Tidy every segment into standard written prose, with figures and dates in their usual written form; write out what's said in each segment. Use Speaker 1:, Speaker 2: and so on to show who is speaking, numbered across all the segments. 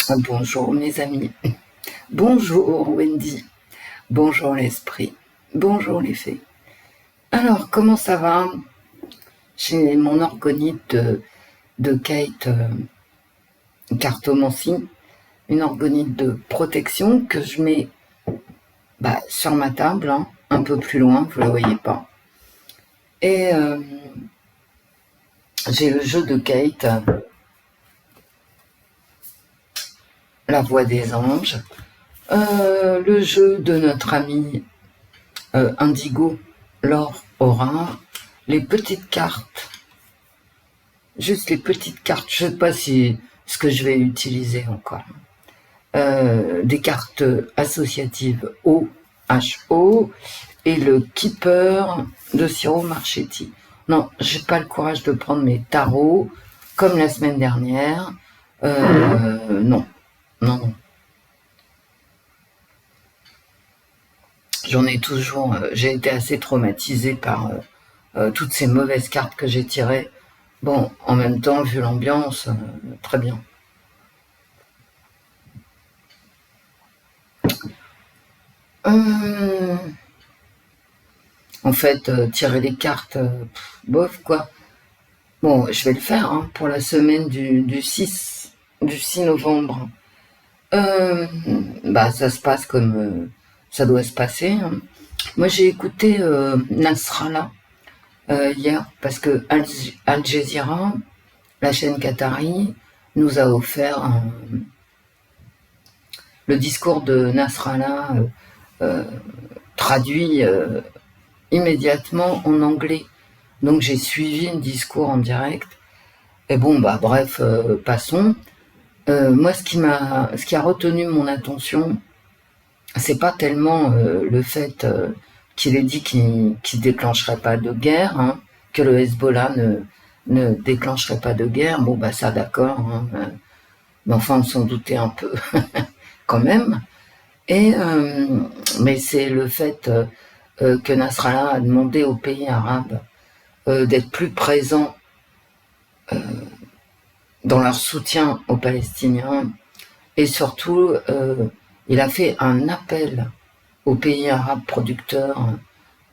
Speaker 1: Bonjour mes amis, bonjour Wendy, bonjour l'esprit, bonjour les fées. Alors comment ça va? J'ai mon orgonite de Kate Cartomancie, une orgonite de protection que je mets sur ma table, un peu plus loin, vous ne le voyez pas. Et j'ai le jeu de Kate, la voix des anges, le jeu de notre ami Indigo, Laure Aura, les petites cartes, juste les petites cartes, je ne sais pas si ce que je vais utiliser encore, des cartes associatives OHO et le Keeper de Ciro Marchetti. Non, j'ai pas le courage de prendre mes tarots comme la semaine dernière. Non. J'en ai toujours, j'ai été assez traumatisée par toutes ces mauvaises cartes que j'ai tirées. Bon, en même temps, vu l'ambiance, très bien. En fait, tirer les cartes, bof quoi. Bon, je vais le faire pour la semaine du 6 novembre. Ça se passe comme ça doit se passer. Moi, j'ai écouté Nasrallah hier parce que Al Jazeera, la chaîne qatari, nous a offert le discours de Nasrallah traduit immédiatement en anglais. Donc j'ai suivi le discours en direct. Et bon, bref, passons. Moi, ce qui a retenu mon attention, c'est pas tellement le fait qu'il ait dit qu'il déclencherait pas de guerre, que le Hezbollah ne déclencherait pas de guerre. Bon, ça d'accord, mais enfin, on s'en doutait un peu quand même. Et mais c'est le fait que Nasrallah a demandé aux pays arabes d'être plus présents dans leur soutien aux Palestiniens, et surtout il a fait un appel aux pays arabes producteurs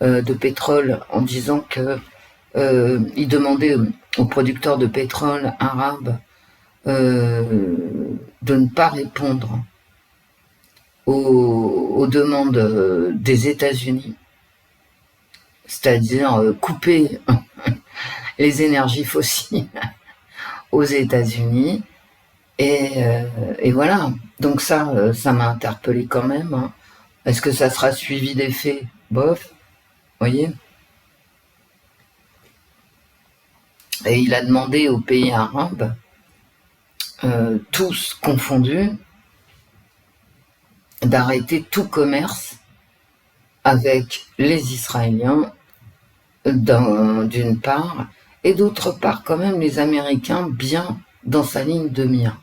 Speaker 1: de pétrole en disant que il demandait aux producteurs de pétrole arabes de ne pas répondre aux demandes des États-Unis, c'est-à-dire couper les énergies fossiles aux États-Unis. Et voilà. Donc ça m'a interpellé quand même. Est-ce que ça sera suivi des faits? Bof, voyez. Et il a demandé aux pays arabes, tous confondus, d'arrêter tout commerce avec les Israéliens d'une part, et d'autre part quand même les Américains bien dans sa ligne de mire.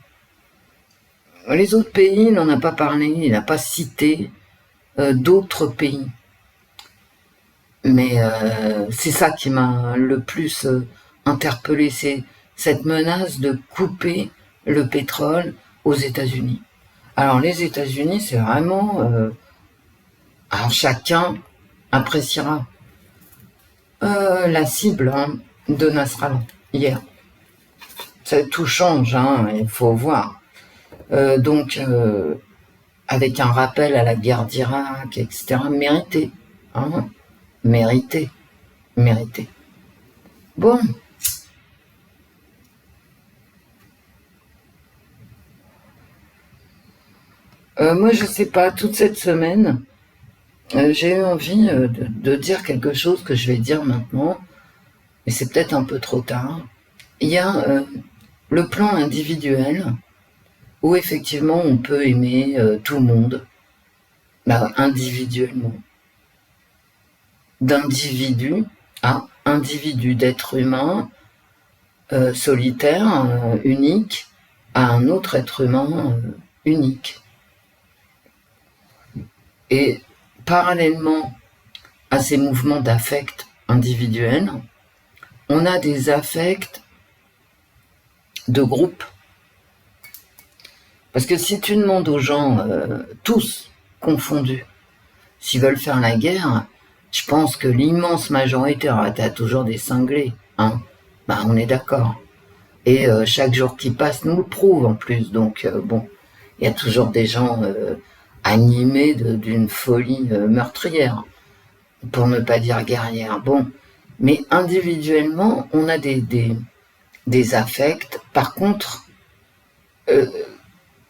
Speaker 1: Les autres pays, il n'en a pas parlé, il n'a pas cité d'autres pays. Mais c'est ça qui m'a le plus interpellé, c'est cette menace de couper le pétrole aux États-Unis. Alors les États-Unis, c'est vraiment... alors chacun appréciera la cible de Nasrallah hier. Tout change, il faut voir. Donc, avec un rappel à la guerre d'Irak, etc., mérité. Mérité. Bon. Moi, je sais pas, toute cette semaine, j'ai eu envie de dire quelque chose que je vais dire maintenant, mais c'est peut-être un peu trop tard. Il y a le plan individuel, où effectivement on peut aimer tout le monde, individuellement. D'individu à individu, d'être humain solitaire, unique, à un autre être humain unique. Et parallèlement à ces mouvements d'affect individuels, on a des affects de groupe. Parce que si tu demandes aux gens, tous confondus, s'ils veulent faire la guerre, je pense que l'immense majorité, alors t'as toujours des cinglés, hein, bah on est d'accord. Et chaque jour qui passe nous le prouve en plus, donc bon, il y a toujours des gens animés d'une folie meurtrière, pour ne pas dire guerrière. Bon, mais individuellement, on a des affects. Par contre,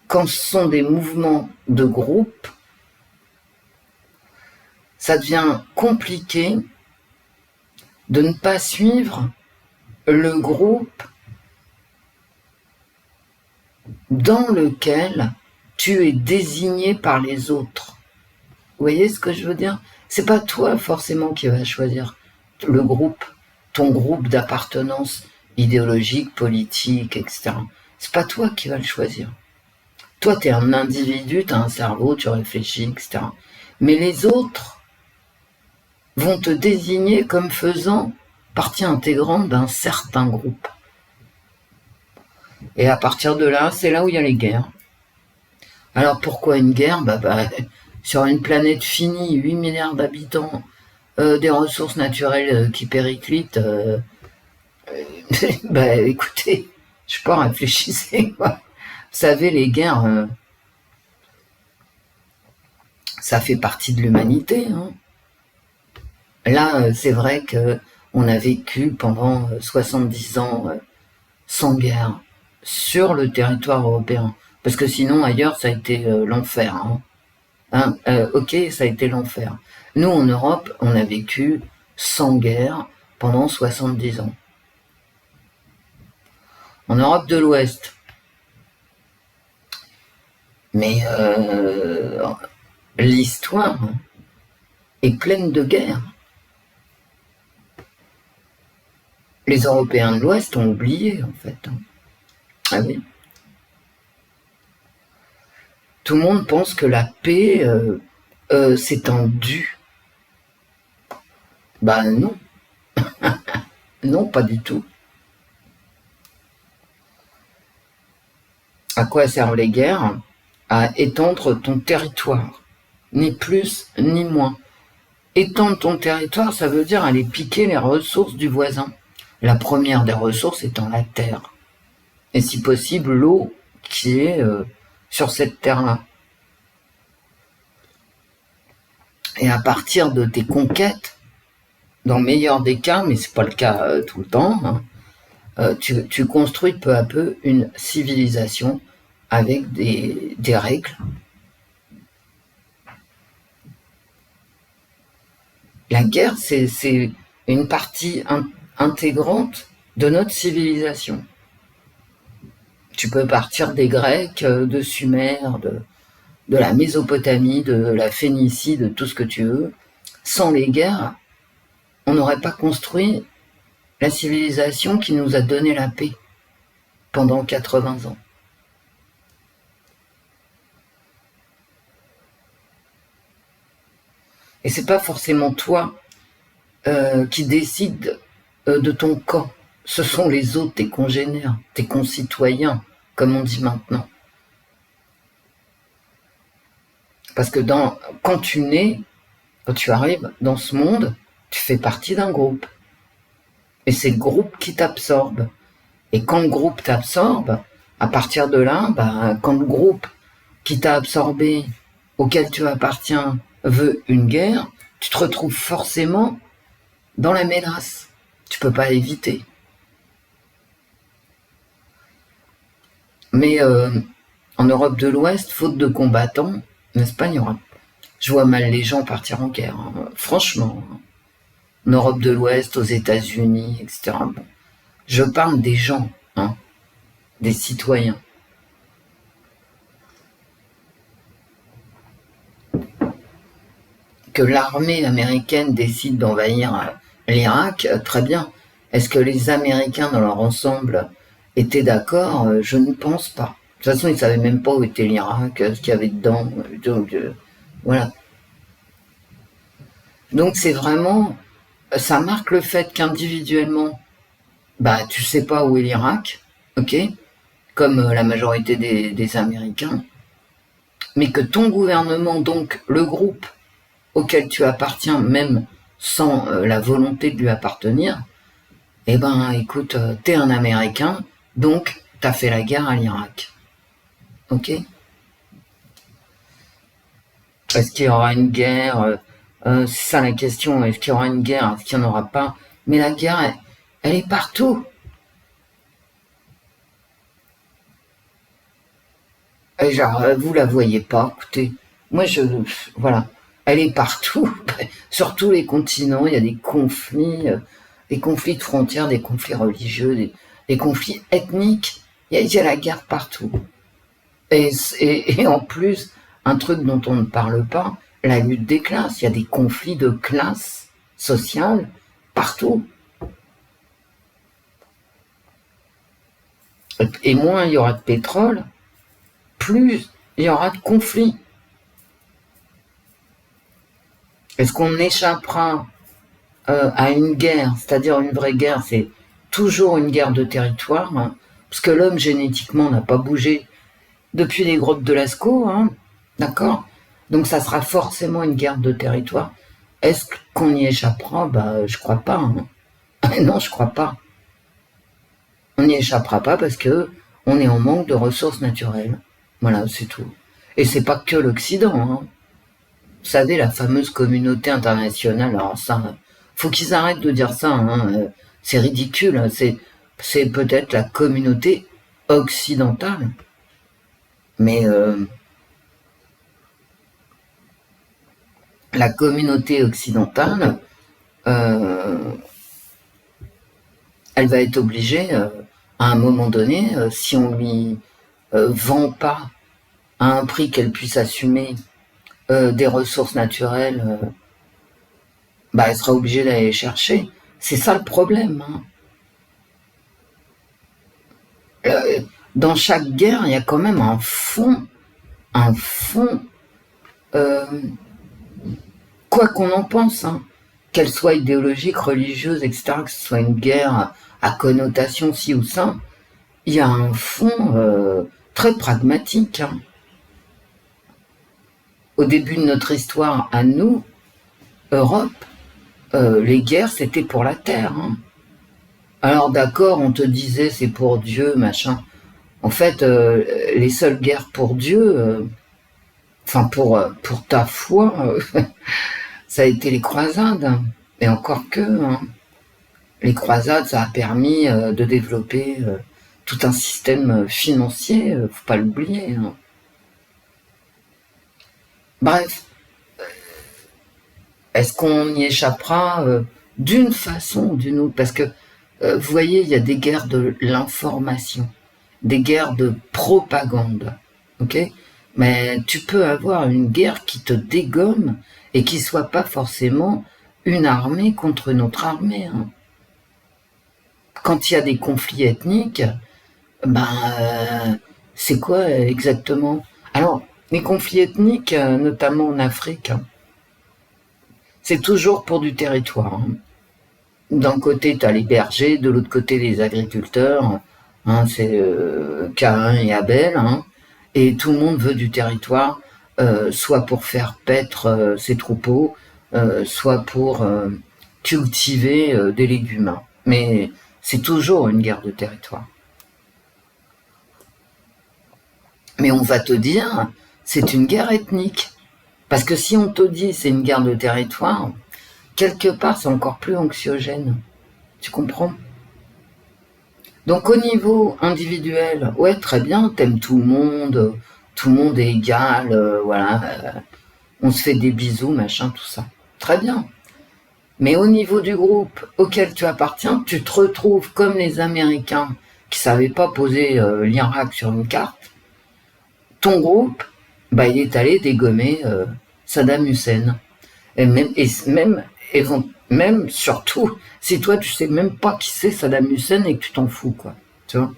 Speaker 1: quand ce sont des mouvements de groupe, ça devient compliqué de ne pas suivre le groupe dans lequel tu es désigné par les autres. Vous voyez ce que je veux dire? C'est pas toi forcément qui vas choisir le groupe, ton groupe d'appartenance idéologique, politique, etc. C'est pas toi qui vas le choisir. Toi, tu es un individu, tu as un cerveau, tu réfléchis, etc. Mais les autres vont te désigner comme faisant partie intégrante d'un certain groupe. Et à partir de là, c'est là où il y a les guerres. Alors pourquoi une guerre? Sur une planète finie, 8 milliards d'habitants, des ressources naturelles qui périclitent, écoutez, je sais pas, réfléchissez, quoi. Vous savez, les guerres, ça fait partie de l'humanité, hein. Là, c'est vrai que on a vécu pendant 70 ans sans guerre sur le territoire européen. Parce que sinon, ailleurs, ça a été l'enfer. Ok, ça a été l'enfer. Nous, en Europe, on a vécu sans guerre pendant 70 ans. En Europe de l'Ouest. Mais l'histoire est pleine de guerres. Les Européens de l'Ouest ont oublié, en fait. Ah oui. Tout le monde pense que la paix, c'est un dû. Non. Non, pas du tout. À quoi servent les guerres? À étendre ton territoire. Ni plus, ni moins. Étendre ton territoire, ça veut dire aller piquer les ressources du voisin. La première des ressources étant la terre. Et si possible, l'eau qui est sur cette terre-là. Et à partir de tes conquêtes, dans le meilleur des cas, mais c'est pas le cas tout le temps, tu construis peu à peu une civilisation avec des règles. La guerre, c'est une partie intégrante de notre civilisation. Tu peux partir des Grecs, de Sumer, de la Mésopotamie, de la Phénicie, de tout ce que tu veux. Sans les guerres, on n'aurait pas construit la civilisation qui nous a donné la paix pendant 80 ans. Et c'est pas forcément toi qui décide de ton camp. Ce sont les autres, tes congénères, tes concitoyens, comme on dit maintenant. Parce que quand tu nais, quand tu arrives dans ce monde, tu fais partie d'un groupe. Et c'est le groupe qui t'absorbe. Et quand le groupe t'absorbe, à partir de là, quand le groupe qui t'a absorbé, auquel tu appartiens, veut une guerre, tu te retrouves forcément dans la mélasse. Tu peux pas éviter. Mais en Europe de l'Ouest, faute de combattants, n'est-ce pas, je vois mal les gens partir en guerre, hein. Franchement. En Europe de l'Ouest, aux États-Unis, etc. Bon. Je parle des gens, des citoyens. Que l'armée américaine décide d'envahir l'Irak, très bien. Est-ce que les Américains dans leur ensemble étaient d'accord? Je ne pense pas. De toute façon, ils ne savaient même pas où était l'Irak, ce qu'il y avait dedans. Donc, voilà. Donc c'est vraiment, ça marque le fait qu'individuellement, tu sais pas où est l'Irak, ok? comme la majorité des Américains, mais que ton gouvernement, donc le groupe auquel tu appartiens, même sans la volonté de lui appartenir, eh ben écoute, t'es un Américain, donc t'as fait la guerre à l'Irak. Ok? Est-ce qu'il y aura une guerre? C'est ça la question, est-ce qu'il y aura une guerre? Est-ce qu'il n'y en aura pas? Mais la guerre, elle est partout. Et genre, vous la voyez pas, écoutez. Moi, voilà. Elle est partout. Sur tous les continents, il y a des conflits de frontières, des conflits religieux, des conflits ethniques. Il y a la guerre partout. Et en plus, un truc dont on ne parle pas, la lutte des classes. Il y a des conflits de classes sociales partout. Et moins il y aura de pétrole, plus il y aura de conflits. Est-ce qu'on échappera à une guerre, c'est-à-dire une vraie guerre, c'est toujours une guerre de territoire, hein, parce que l'homme génétiquement n'a pas bougé depuis les grottes de Lascaux, hein, d'accord? Donc ça sera forcément une guerre de territoire. Est-ce qu'on y échappera? Je crois pas. Hein. Non, je crois pas. On n'y échappera pas parce que on est en manque de ressources naturelles. Voilà, c'est tout. Et c'est pas que l'Occident. Hein. Vous savez, la fameuse communauté internationale, alors ça, faut qu'ils arrêtent de dire ça. Hein. C'est ridicule. Hein. C'est peut-être la communauté occidentale. Mais la communauté occidentale, elle va être obligée, à un moment donné, si on lui vend pas à un prix qu'elle puisse assumer des ressources naturelles, elle sera obligée d'aller les chercher. C'est ça le problème. Hein. Dans chaque guerre, il y a quand même un fond, quoi qu'on en pense, hein, qu'elle soit idéologique, religieuse, etc., que ce soit une guerre à connotation ci ou ça, il y a un fond très pragmatique. Hein. Au début de notre histoire, à nous, Europe, les guerres, c'était pour la terre. Hein. Alors d'accord, on te disait c'est pour Dieu, machin. En fait, les seules guerres pour Dieu, pour ta foi, ça a été les croisades. Hein. Et encore que, hein, les croisades, ça a permis de développer tout un système financier, faut pas l'oublier. Hein. Bref, est-ce qu'on y échappera d'une façon ou d'une autre? Parce que, vous voyez, il y a des guerres de l'information, des guerres de propagande, ok? Mais tu peux avoir une guerre qui te dégomme et qui soit pas forcément une armée contre une autre armée. Hein. Quand il y a des conflits ethniques, c'est quoi exactement? Alors, les conflits ethniques, notamment en Afrique, hein, c'est toujours pour du territoire. Hein. D'un côté, tu as les bergers, de l'autre côté, les agriculteurs. Hein, c'est Caïn et Abel. Hein, et tout le monde veut du territoire, soit pour faire paître ses troupeaux, soit pour cultiver des légumes. Hein. Mais c'est toujours une guerre de territoire. Mais on va te dire, c'est une guerre ethnique. Parce que si on te dit c'est une guerre de territoire, quelque part c'est encore plus anxiogène. Tu comprends? Donc au niveau individuel, ouais, très bien, t'aimes tout le monde est égal, voilà, on se fait des bisous, machin, tout ça. Très bien. Mais au niveau du groupe auquel tu appartiens, tu te retrouves comme les Américains qui savaient pas poser l'Irak sur une carte. Ton groupe, il est allé dégommer Saddam Hussein. Et même, surtout, si toi, tu sais même pas qui c'est Saddam Hussein et que tu t'en fous, quoi. Tu vois?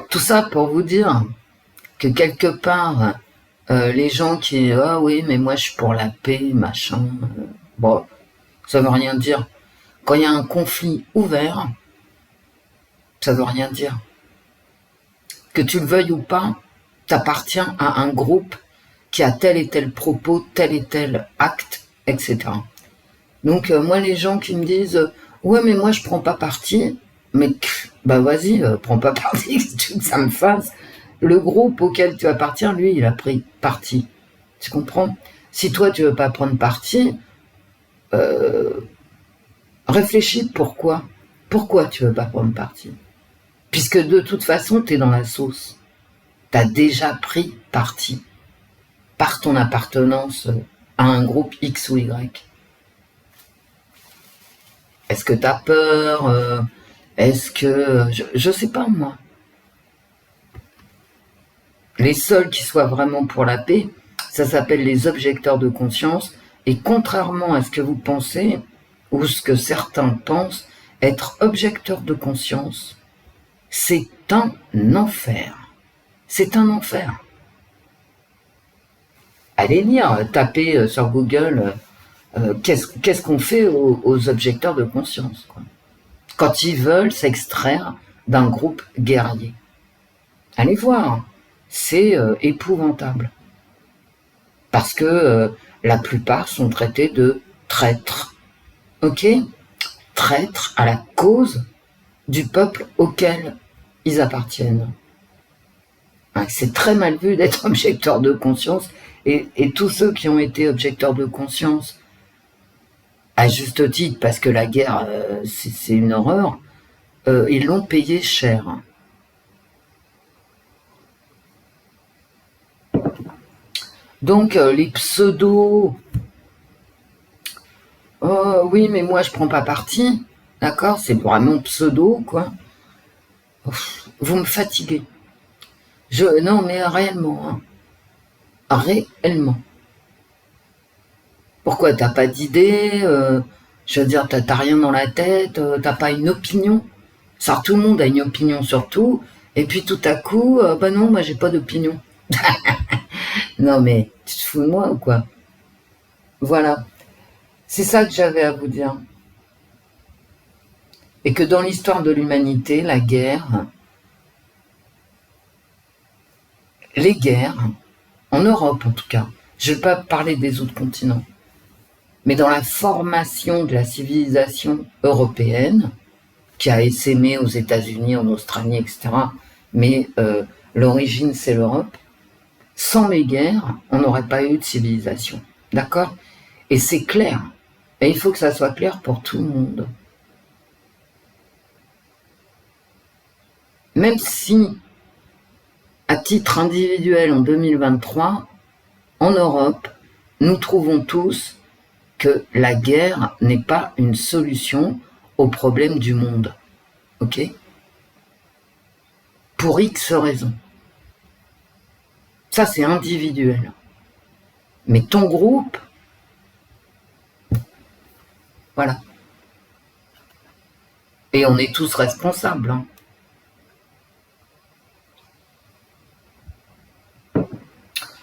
Speaker 1: Tout ça pour vous dire que quelque part, les gens qui, ah oui, mais moi je suis pour la paix, machin, bon, ça veut rien dire. Quand il y a un conflit ouvert, Ça veut rien dire. Que tu le veuilles ou pas, t'appartiens à un groupe qui a tel et tel propos, tel et tel acte, etc. Donc moi, les gens qui me disent ouais, mais moi je prends pas parti, mais bah vas-y, prends pas parti, que tu veux que ça me fasse. Le groupe auquel tu appartiens, lui, il a pris parti. Tu comprends? Si toi tu veux pas prendre parti, réfléchis pourquoi. Pourquoi tu veux pas prendre parti? Puisque de toute façon, tu es dans la sauce. Tu as déjà pris parti par ton appartenance à un groupe X ou Y. Est-ce que tu as peur? Est-ce que... Je sais pas, moi. Les seuls qui soient vraiment pour la paix, ça s'appelle les objecteurs de conscience. Et contrairement à ce que vous pensez, ou ce que certains pensent, être objecteur de conscience, c'est un enfer. C'est un enfer. Allez lire, tapez sur Google qu'est-ce qu'on fait aux objecteurs de conscience, quoi, quand ils veulent s'extraire d'un groupe guerrier. Allez voir, c'est épouvantable. Parce que la plupart sont traités de traîtres. Ok? Traîtres à la cause du peuple auquel ils appartiennent. C'est très mal vu d'être objecteur de conscience, et tous ceux qui ont été objecteurs de conscience, à juste titre, parce que la guerre, c'est une horreur, ils l'ont payé cher. Donc, les pseudos, oh oui, mais moi je prends pas parti, d'accord, c'est vraiment pseudo, quoi. Vous me fatiguez. Non, mais réellement, hein. Réellement. Pourquoi t'as pas d'idée? Je veux dire, t'as rien dans la tête, t'as pas une opinion. Ça, tout le monde a une opinion sur tout, et puis tout à coup, bah non, moi j'ai pas d'opinion. Non mais, tu te fous de moi ou quoi? Voilà. C'est ça que j'avais à vous dire. Et que dans l'histoire de l'humanité, la guerre, les guerres, en Europe en tout cas, je ne vais pas parler des autres continents, mais dans la formation de la civilisation européenne, qui a essaimé aux États-Unis, en Australie, etc., mais l'origine c'est l'Europe, sans les guerres, on n'aurait pas eu de civilisation. D'accord? Et c'est clair. Et il faut que ça soit clair pour tout le monde. Même si, à titre individuel en 2023, en Europe, nous trouvons tous que la guerre n'est pas une solution aux problèmes du monde. Ok? Pour X raisons. Ça, c'est individuel. Mais ton groupe, voilà. Et on est tous responsables. Hein.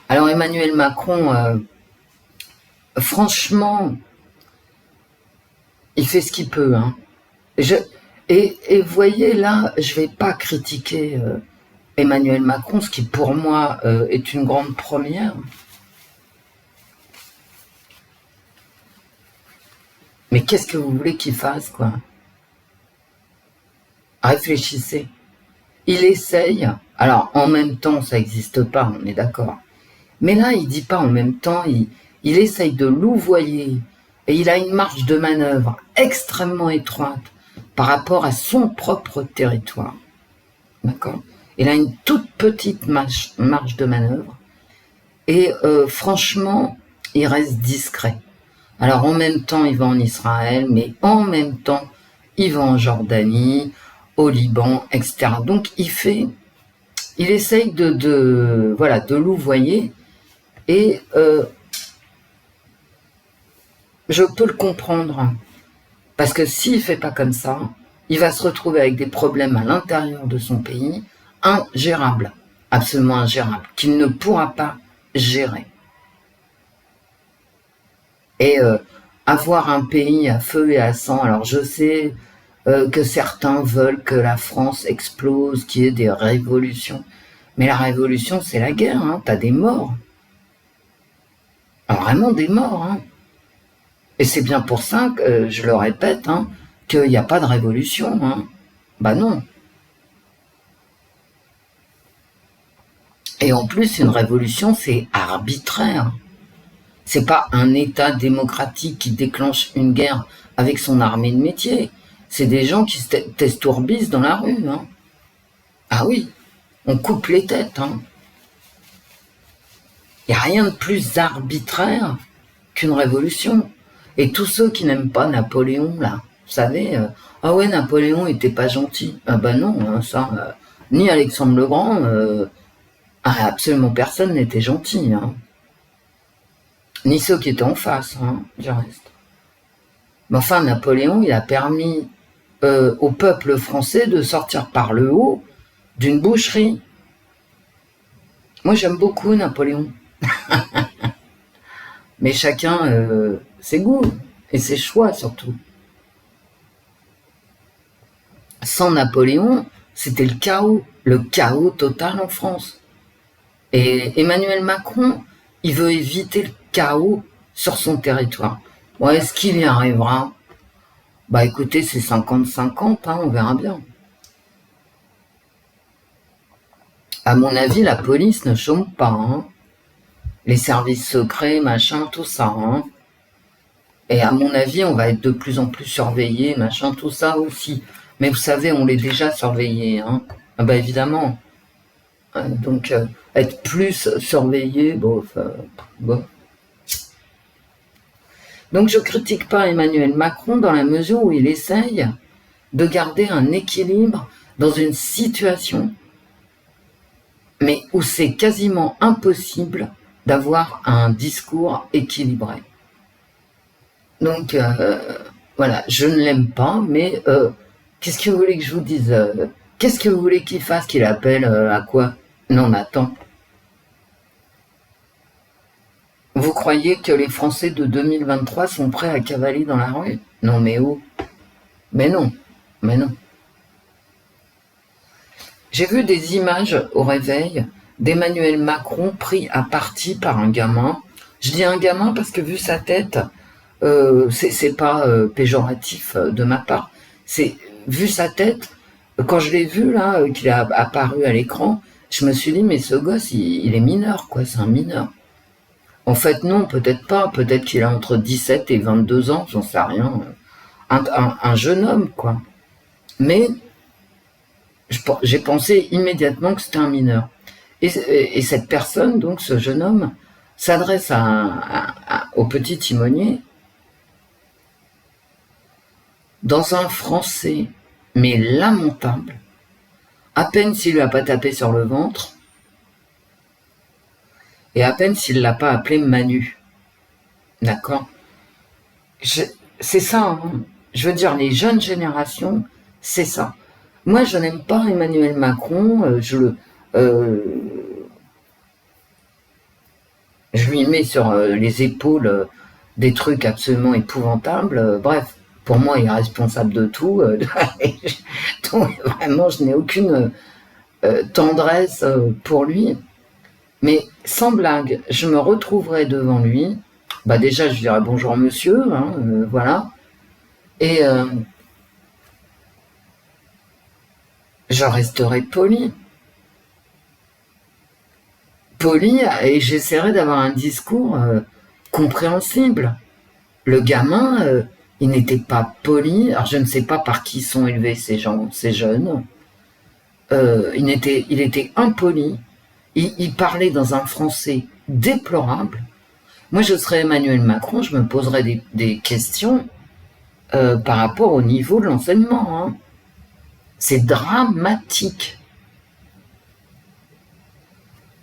Speaker 1: Alors Emmanuel Macron, franchement, il fait ce qu'il peut. Hein. Et vous voyez, là, je vais pas critiquer Emmanuel Macron, ce qui pour moi est une grande première. Mais qu'est-ce que vous voulez qu'il fasse, quoi? Réfléchissez. Il essaye, alors en même temps, ça n'existe pas, on est d'accord. Mais là, il dit pas en même temps, il essaye de louvoyer, et il a une marge de manœuvre extrêmement étroite par rapport à son propre territoire. D'accord? Il a une toute petite marge de manœuvre, et franchement, il reste discret. Alors en même temps, il va en Israël, mais en même temps, il va en Jordanie, au Liban, etc. Donc il essaye de louvoyer, et je peux le comprendre, parce que s'il fait pas comme ça, il va se retrouver avec des problèmes à l'intérieur de son pays ingérables, absolument ingérables, qu'il ne pourra pas gérer. Et avoir un pays à feu et à sang, alors je sais, que certains veulent que la France explose, qu'il y ait des révolutions. Mais la révolution, c'est la guerre, hein. T'as des morts. Alors, vraiment des morts, hein. Et c'est bien pour ça que, je le répète, hein, qu'il n'y a pas de révolution, hein. Bah non. Et en plus, une révolution, c'est arbitraire. C'est pas un État démocratique qui déclenche une guerre avec son armée de métier. C'est des gens qui se t'estourbissent dans la rue, hein. Ah oui, on coupe les têtes, hein. Il n'y a rien de plus arbitraire qu'une révolution. Et tous ceux qui n'aiment pas Napoléon, là, vous savez, ah ouais, Napoléon était pas gentil. Ah bah non, hein, ça, ni Alexandre le Grand, absolument personne n'était gentil, hein. Ni ceux qui étaient en face, hein, du reste. Mais enfin, Napoléon, il a permis au peuple français de sortir par le haut d'une boucherie. Moi, j'aime beaucoup Napoléon. Mais chacun ses goûts et ses choix surtout. Sans Napoléon, c'était le chaos total en France. Et Emmanuel Macron, il veut éviter le chaos sur son territoire. Bon, est-ce qu'il y arrivera? Bah écoutez, c'est 50-50, hein, on verra bien. À mon avis, la police ne chôme pas, hein. Les services secrets, machin, tout ça, hein. Et à mon avis, on va être de plus en plus surveillés, machin, tout ça aussi. Mais vous savez, on l'est déjà surveillé, hein. Ah bah évidemment. Donc, être plus surveillé, bon. Donc, je critique pas Emmanuel Macron dans la mesure où il essaye de garder un équilibre dans une situation, mais où c'est quasiment impossible d'avoir un discours équilibré. Donc, voilà, je ne l'aime pas, mais qu'est-ce que vous voulez que je vous dise? Qu'est-ce que vous voulez qu'il fasse? Qu'il appelle à quoi? Non, mais attends. Vous croyez que les Français de 2023 sont prêts à cavaler dans la rue? Non, mais oh. Mais non, mais non. J'ai vu des images au réveil d'Emmanuel Macron pris à partie par un gamin. Je dis un gamin parce que vu sa tête, c'est pas péjoratif de ma part. C'est vu sa tête, quand je l'ai vu là, qu'il a apparu à l'écran, je me suis dit mais ce gosse il est mineur quoi, c'est un mineur. En fait non, peut-être pas, peut-être qu'il a entre 17 et 22 ans, j'en sais rien. Un jeune homme quoi. Mais j'ai pensé immédiatement que c'était un mineur. Et cette personne, donc ce jeune homme, s'adresse au petit timonier dans un français, mais lamentable, à peine s'il lui a pas tapé sur le ventre, et à peine s'il l'a pas appelé Manu. D'accord? C'est ça, hein. Je veux dire, les jeunes générations, c'est ça. Moi, je n'aime pas Emmanuel Macron, je lui mets sur les épaules des trucs absolument épouvantables. Bref, pour moi, il est responsable de tout. Donc, vraiment, je n'ai aucune tendresse pour lui. Mais sans blague, je me retrouverai devant lui. Bah déjà, je dirais bonjour monsieur, hein, voilà. Et je resterai poli. Poli, et j'essaierai d'avoir un discours compréhensible. Le gamin, il n'était pas poli. Alors je ne sais pas par qui sont élevés ces gens, ces jeunes. Il était impoli. Il parlait dans un français déplorable. Moi, je serais Emmanuel Macron, je me poserais des questions par rapport au niveau de l'enseignement. Hein. C'est dramatique.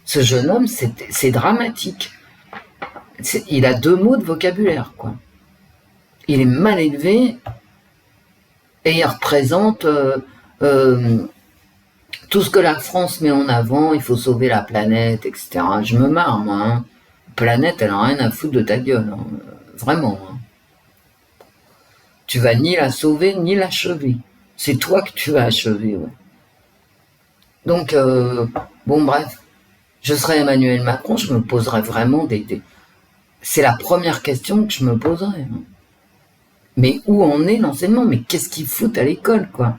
Speaker 1: Ce jeune homme, c'est dramatique. Il a 2 mots de vocabulaire, quoi. Il est mal élevé et il représente tout ce que la France met en avant, il faut sauver la planète, etc. Je me marre, moi. Hein. La planète, elle a rien à foutre de ta gueule. Hein. Vraiment. Hein. Tu vas ni la sauver, ni l'achever. C'est toi que tu vas achever, ouais. Donc, bon, bref, je serais Emmanuel Macron, je me poserais vraiment c'est la première question que je me poserais, hein. Mais où en est l'enseignement? Mais qu'est-ce qu'ils foutent à l'école, quoi?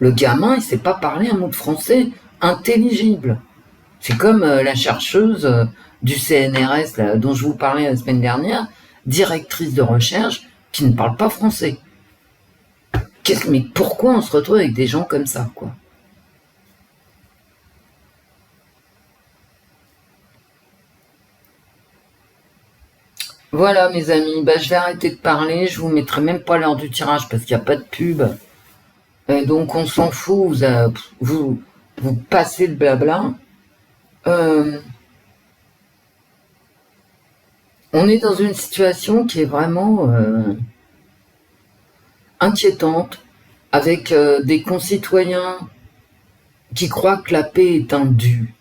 Speaker 1: Le gamin, il sait pas parler un mot de français intelligible. C'est comme la chercheuse du CNRS là, dont je vous parlais la semaine dernière, directrice de recherche, qui ne parle pas français. Mais pourquoi on se retrouve avec des gens comme ça, quoi? Voilà mes amis, je vais arrêter de parler, je vous mettrai même pas l'heure du tirage parce qu'il n'y a pas de pub. Et donc on s'en fout, vous passez le blabla. On est dans une situation qui est vraiment inquiétante, avec des concitoyens qui croient que la paix est un dû.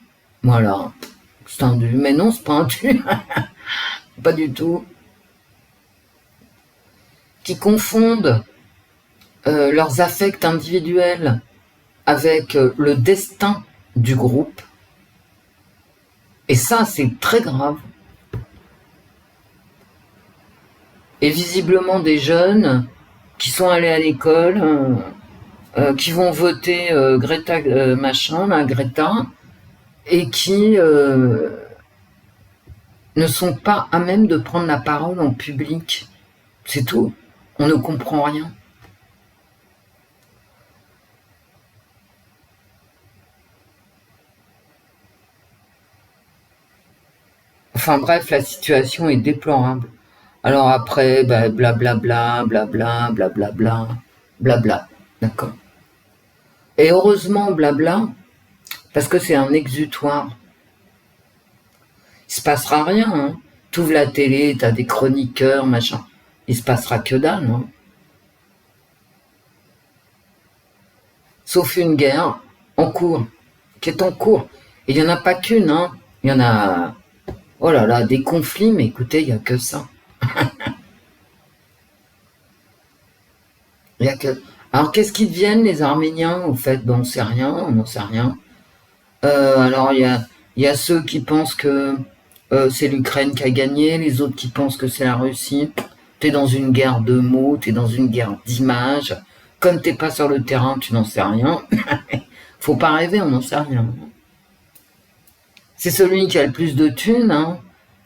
Speaker 1: Voilà, c'est un dû, mais non, c'est pas un dû, pas du tout. Qui confondent leurs affects individuels avec le destin du groupe. Et ça, c'est très grave. Et visiblement des jeunes qui sont allés à l'école, qui vont voter Greta machin, là, Greta, et qui ne sont pas à même de prendre la parole en public. C'est tout. On ne comprend rien. Enfin bref, la situation est déplorable. Alors après, blablabla, blabla, blablabla, blabla. D'accord. Et heureusement, blabla, parce que c'est un exutoire. Il se passera rien, hein. T'ouvres la télé, t'as des chroniqueurs, machin. Il se passera que dalle, hein. Sauf une guerre en cours, qui est en cours. Et il n'y en a pas qu'une, hein. Il y en a, oh là là, des conflits, mais écoutez, il n'y a que ça. Il y a que... Alors, qu'est-ce qu'ils deviennent, les Arméniens, au fait? On sait rien, on n'en sait rien. Alors, il y a ceux qui pensent que c'est l'Ukraine qui a gagné, les autres qui pensent que c'est la Russie. T'es dans une guerre de mots, t'es dans une guerre d'images. Comme t'es pas sur le terrain, tu n'en sais rien. Faut pas rêver, on n'en sait rien. C'est celui qui a le plus de thunes, hein,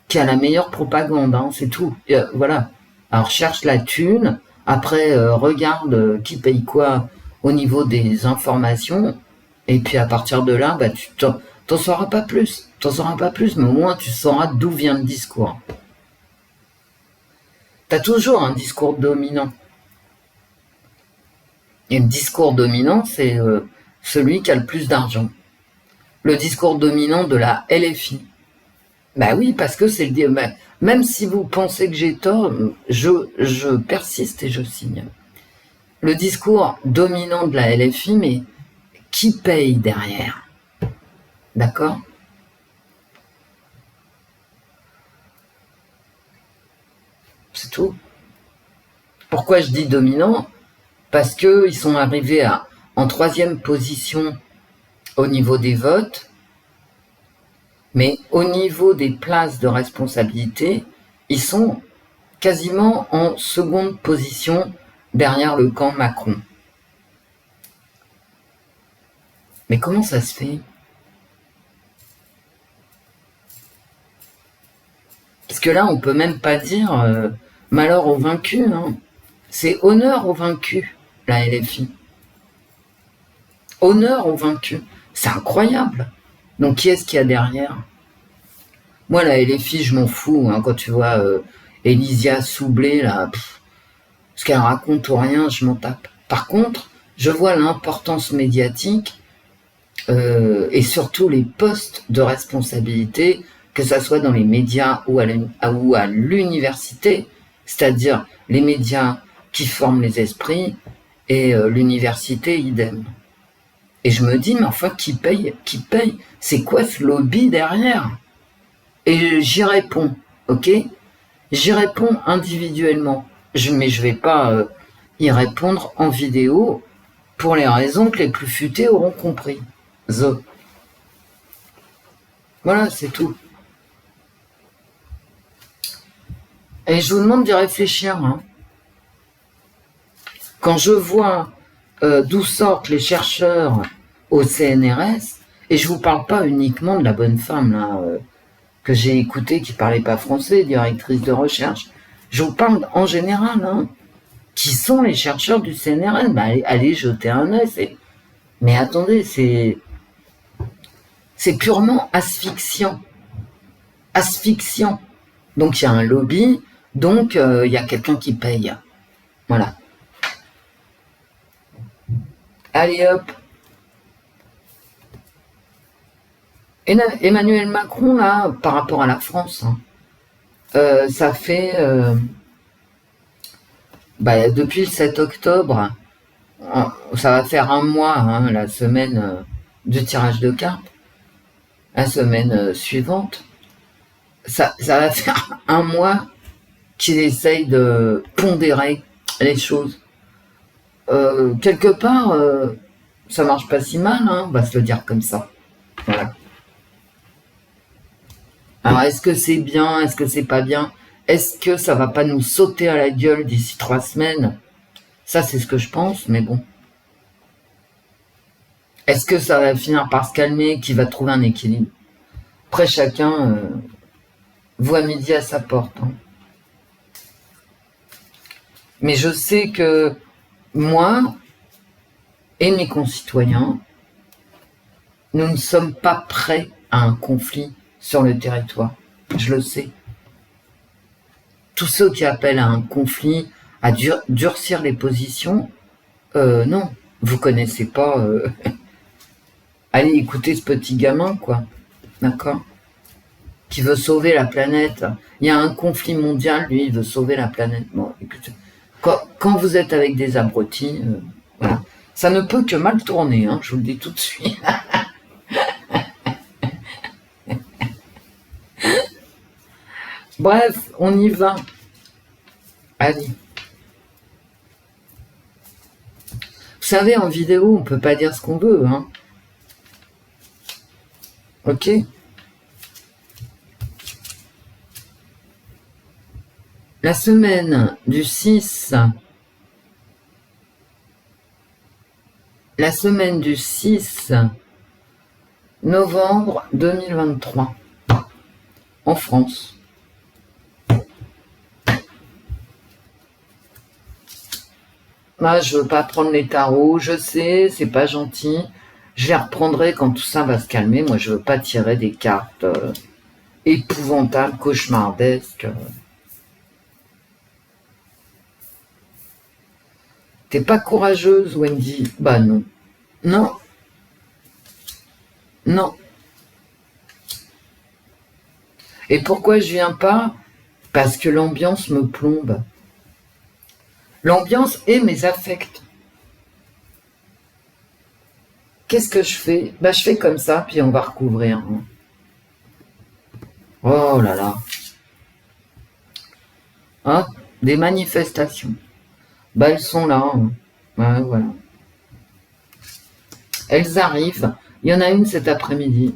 Speaker 1: qui a la meilleure propagande, hein, c'est tout. Voilà. Alors cherche la thune, après regarde qui paye quoi au niveau des informations, et puis à partir de là, tu t'en sauras pas plus. T'en sauras pas plus, mais au moins tu sauras d'où vient le discours. T'as toujours un discours dominant. Et le discours dominant, c'est celui qui a le plus d'argent. Le discours dominant de la LFI. Oui, parce que c'est le... même si vous pensez que j'ai tort, je persiste et je signe. Le discours dominant de la LFI, mais qui paye derrière? D'accord? C'est tout. Pourquoi je dis dominant? Parce qu'ils sont arrivés en 3e position au niveau des votes, mais au niveau des places de responsabilité, ils sont quasiment en 2e position derrière le camp Macron. Mais comment ça se fait? Parce que là, on peut même pas dire malheur aux vaincus, hein. C'est honneur aux vaincus, la LFI. Honneur aux vaincus. C'est incroyable. Donc qui est-ce qu'il y a derrière? Moi, la LFI, je m'en fous, hein, quand tu vois Elysia Soublé, là, ce qu'elle raconte ou rien, je m'en tape. Par contre, je vois l'importance médiatique et surtout les postes de responsabilité, que ça soit dans les médias ou à l'université, c'est-à-dire les médias qui forment les esprits et l'université idem. Et je me dis, mais enfin, qui paye? Qui paye? C'est quoi ce lobby derrière? Et j'y réponds, ok? J'y réponds individuellement. Mais je vais pas y répondre en vidéo pour les raisons que les plus futés auront compris. Voilà, c'est tout. Et je vous demande d'y réfléchir. Hein. Quand je vois d'où sortent les chercheurs au CNRS, et je vous parle pas uniquement de la bonne femme là, que j'ai écoutée qui parlait pas français, directrice de recherche, je vous parle en général. Hein. Qui sont les chercheurs du CNRS? Bah, allez jeter un œil. Mais attendez, c'est purement asphyxiant. Asphyxiant. Donc il y a un lobby, donc il y a quelqu'un qui paye. Voilà. Allez hop. Emmanuel Macron, là, par rapport à la France, hein, ça fait... depuis le 7 octobre, ça va faire un mois, hein, la semaine du tirage de cartes, la semaine suivante, ça va faire un mois qu'il essaye de pondérer les choses. Quelque part, ça marche pas si mal, hein, on va se le dire comme ça. Voilà. Alors, est-ce que c'est bien? Est-ce que c'est pas bien? Est-ce que ça va pas nous sauter à la gueule d'ici 3 semaines? Ça, c'est ce que je pense, mais bon. Est-ce que ça va finir par se calmer, qu'il va trouver un équilibre? Après, chacun voit midi à sa porte. Hein. Mais je sais que moi et mes concitoyens, nous ne sommes pas prêts à un conflit sur le territoire. Je le sais. Tous ceux qui appellent à un conflit, à durcir les positions, non, vous connaissez pas... Allez écouter ce petit gamin, quoi. D'accord? Qui veut sauver la planète. Il y a un conflit mondial, lui, il veut sauver la planète. Bon, écoutez, quand vous êtes avec des abrutis, voilà. Ça ne peut que mal tourner, hein, je vous le dis tout de suite. Bref, on y va. Allez. Vous savez, en vidéo, on peut pas dire ce qu'on veut, hein. Ok? La semaine du 6 novembre 2023 en France. Moi, je veux pas prendre les tarots, je sais, c'est pas gentil. Je les reprendrai quand tout ça va se calmer. Moi, je veux pas tirer des cartes épouvantables, cauchemardesques. T'es pas courageuse, Wendy? Bah non. Non. Non. Et pourquoi je viens pas? Parce que l'ambiance me plombe. L'ambiance et mes affects. Qu'est-ce que je fais? Bah je fais comme ça, puis on va recouvrir. Oh là là. Hein? Des manifestations. Bah elles sont là. Hein. Ouais, voilà. Elles arrivent. Il y en a une cet après-midi.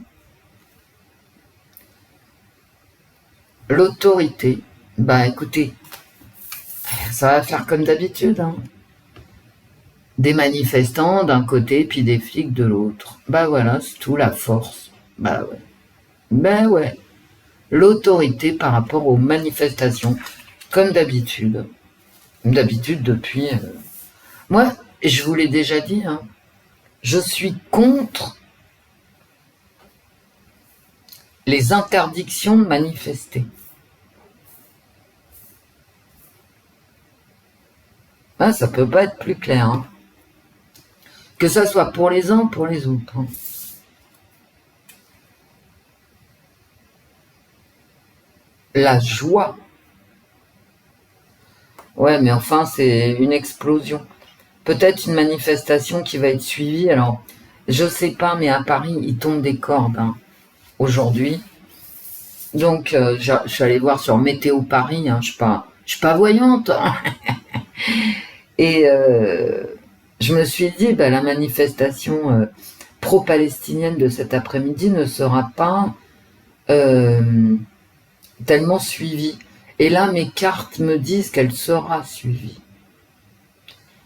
Speaker 1: L'autorité. Bah écoutez, ça va faire comme d'habitude. Hein. Des manifestants d'un côté, puis des flics de l'autre. Bah voilà, c'est tout, la force. Bah ouais. Ben ouais. L'autorité par rapport aux manifestations. Comme d'habitude. D'habitude depuis... Moi, je vous l'ai déjà dit, hein, je suis contre les interdictions de manifester. Ah, ça peut pas être plus clair. Hein. Que ça soit pour les uns, pour les autres. Hein. La joie. Ouais, mais enfin, c'est une explosion. Peut-être une manifestation qui va être suivie. Alors, je sais pas, mais à Paris, il tombe des cordes hein, aujourd'hui. Donc, je suis allée voir sur Météo Paris. Hein, je suis pas voyante. Hein. Et je me suis dit, bah, la manifestation pro-palestinienne de cet après-midi ne sera pas tellement suivie. Et là, mes cartes me disent qu'elle sera suivie.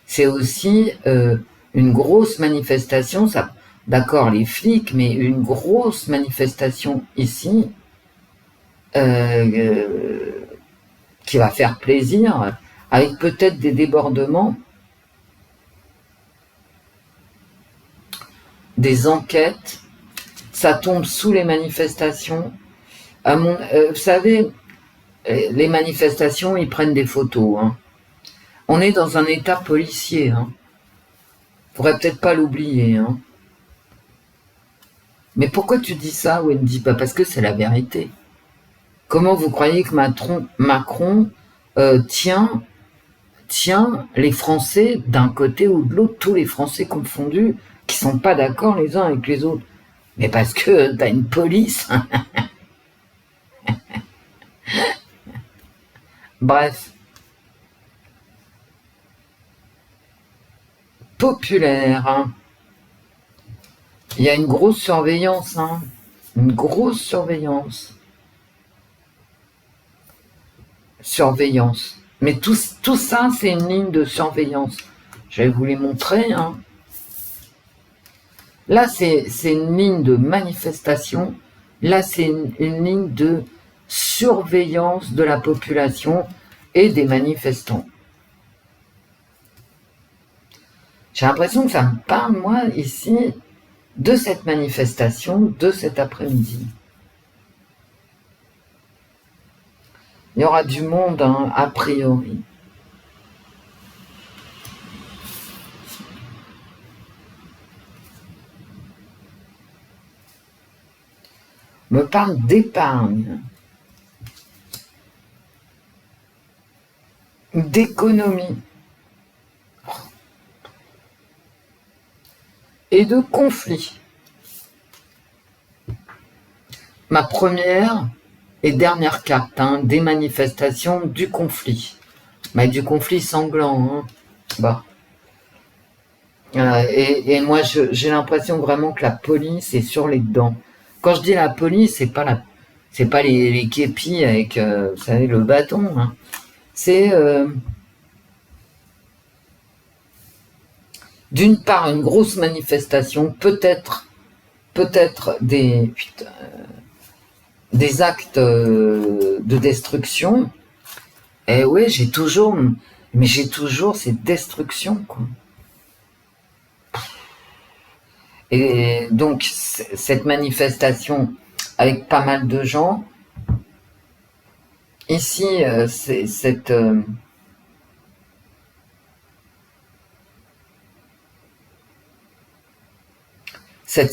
Speaker 1: C'est aussi une grosse manifestation, ça, d'accord, les flics, mais une grosse manifestation ici qui va faire plaisir, avec peut-être des débordements, des enquêtes. Ça tombe sous les manifestations. Vous savez, les manifestations, ils prennent des photos. Hein. On est dans un état policier. Hein. Faudrait peut-être pas l'oublier. Hein. Mais pourquoi tu dis ça, Wendy? Pas parce que c'est la vérité. Comment vous croyez que Macron tient les Français d'un côté ou de l'autre, tous les Français confondus, qui sont pas d'accord les uns avec les autres? Mais parce que t'as une police. Bref. Populaire. Hein. Il y a une grosse surveillance. Hein. Une grosse surveillance. Surveillance. Mais tout ça, c'est une ligne de surveillance. Je vais vous les montrer. Hein. Là, c'est une ligne de manifestation. Là, c'est une ligne de surveillance de la population et des manifestants. J'ai l'impression que ça me parle, moi, ici, de cette manifestation de cet après-midi. Il y aura du monde, hein, a priori. Me parle d'épargne, d'économie et de conflit. Ma première et dernière carte, hein, des manifestations, du conflit. Mais du conflit sanglant. Hein. Bah. Et moi, j'ai l'impression vraiment que la police est sur les dents. Quand je dis la police, c'est pas les képis avec, vous savez, le bâton. Hein. C'est d'une part une grosse manifestation, peut-être des actes de destruction. Et ouais, j'ai toujours cette destruction, quoi. Et donc, cette manifestation avec pas mal de gens, ici, c'est cette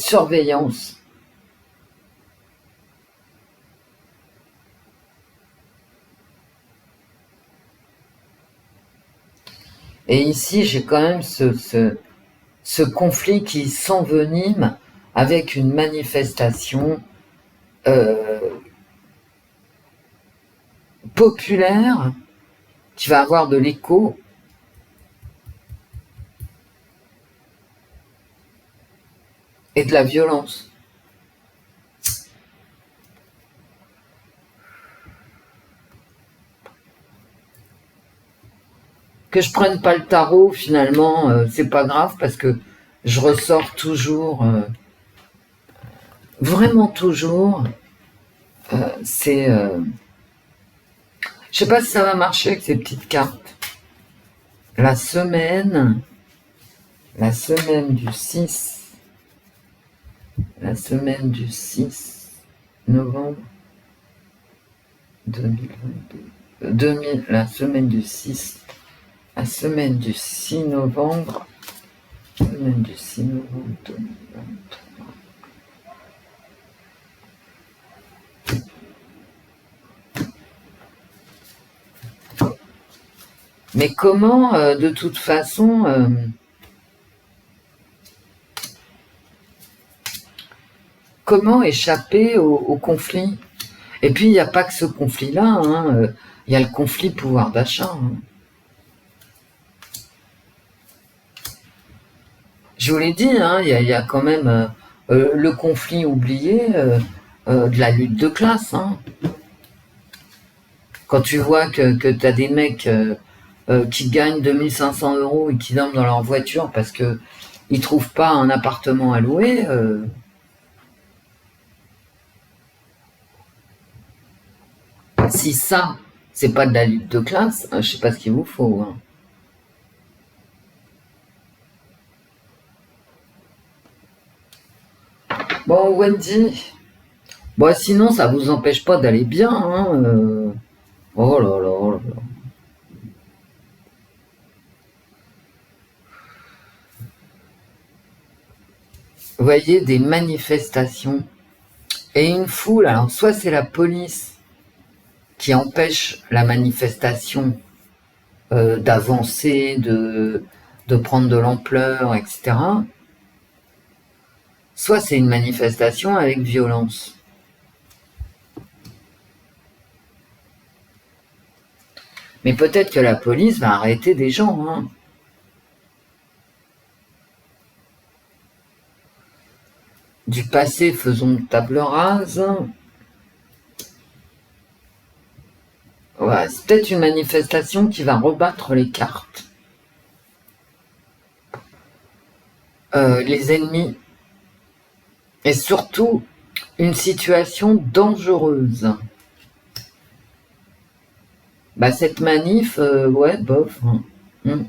Speaker 1: surveillance. Et ici, j'ai quand même ce conflit qui s'envenime avec une manifestation populaire qui va avoir de l'écho et de la violence. Que je prenne pas le tarot, finalement, c'est pas grave parce que je ressors toujours, vraiment toujours, c'est... je sais pas si ça va marcher avec ces petites cartes. La semaine du 6 novembre 2022. La semaine du 6 novembre 2023. Mais comment, de toute façon, comment échapper au conflit? Et puis, il n'y a pas que ce conflit-là, hein, y a le conflit pouvoir d'achat. Hein. Je vous l'ai dit, hein, il y a quand même le conflit oublié de la lutte de classe. Hein. Quand tu vois que tu as des mecs qui gagnent 2500 € et qui dorment dans leur voiture parce que ils trouvent pas un appartement à louer, si ça, c'est pas de la lutte de classe, je sais pas ce qu'il vous faut. Hein. Bon, Wendy, bon, sinon ça vous empêche pas d'aller bien. Hein, oh là là, oh là là. Vous voyez des manifestations et une foule, alors soit c'est la police qui empêche la manifestation d'avancer, de prendre de l'ampleur, etc. Soit c'est une manifestation avec violence. Mais peut-être que la police va arrêter des gens. Hein. Du passé, faisons table rase. Ouais, c'est peut-être une manifestation qui va rebattre les cartes. Les ennemis. Et surtout, une situation dangereuse. Bah, cette manif, ouais, bof. Hein.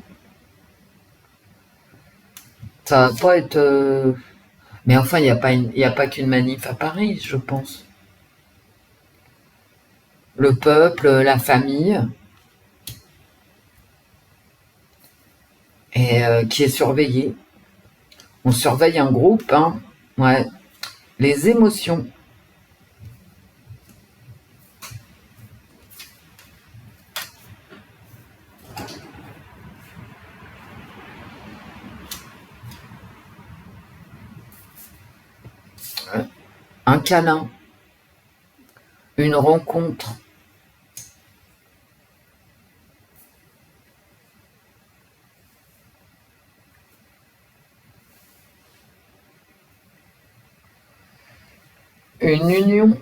Speaker 1: Ça va pas être... Mais enfin, il n'y a pas qu'une manif à Paris, je pense. Le peuple, la famille, et qui est surveillé. On surveille un groupe, hein. Ouais. Les émotions. Un câlin. Une rencontre. Une union.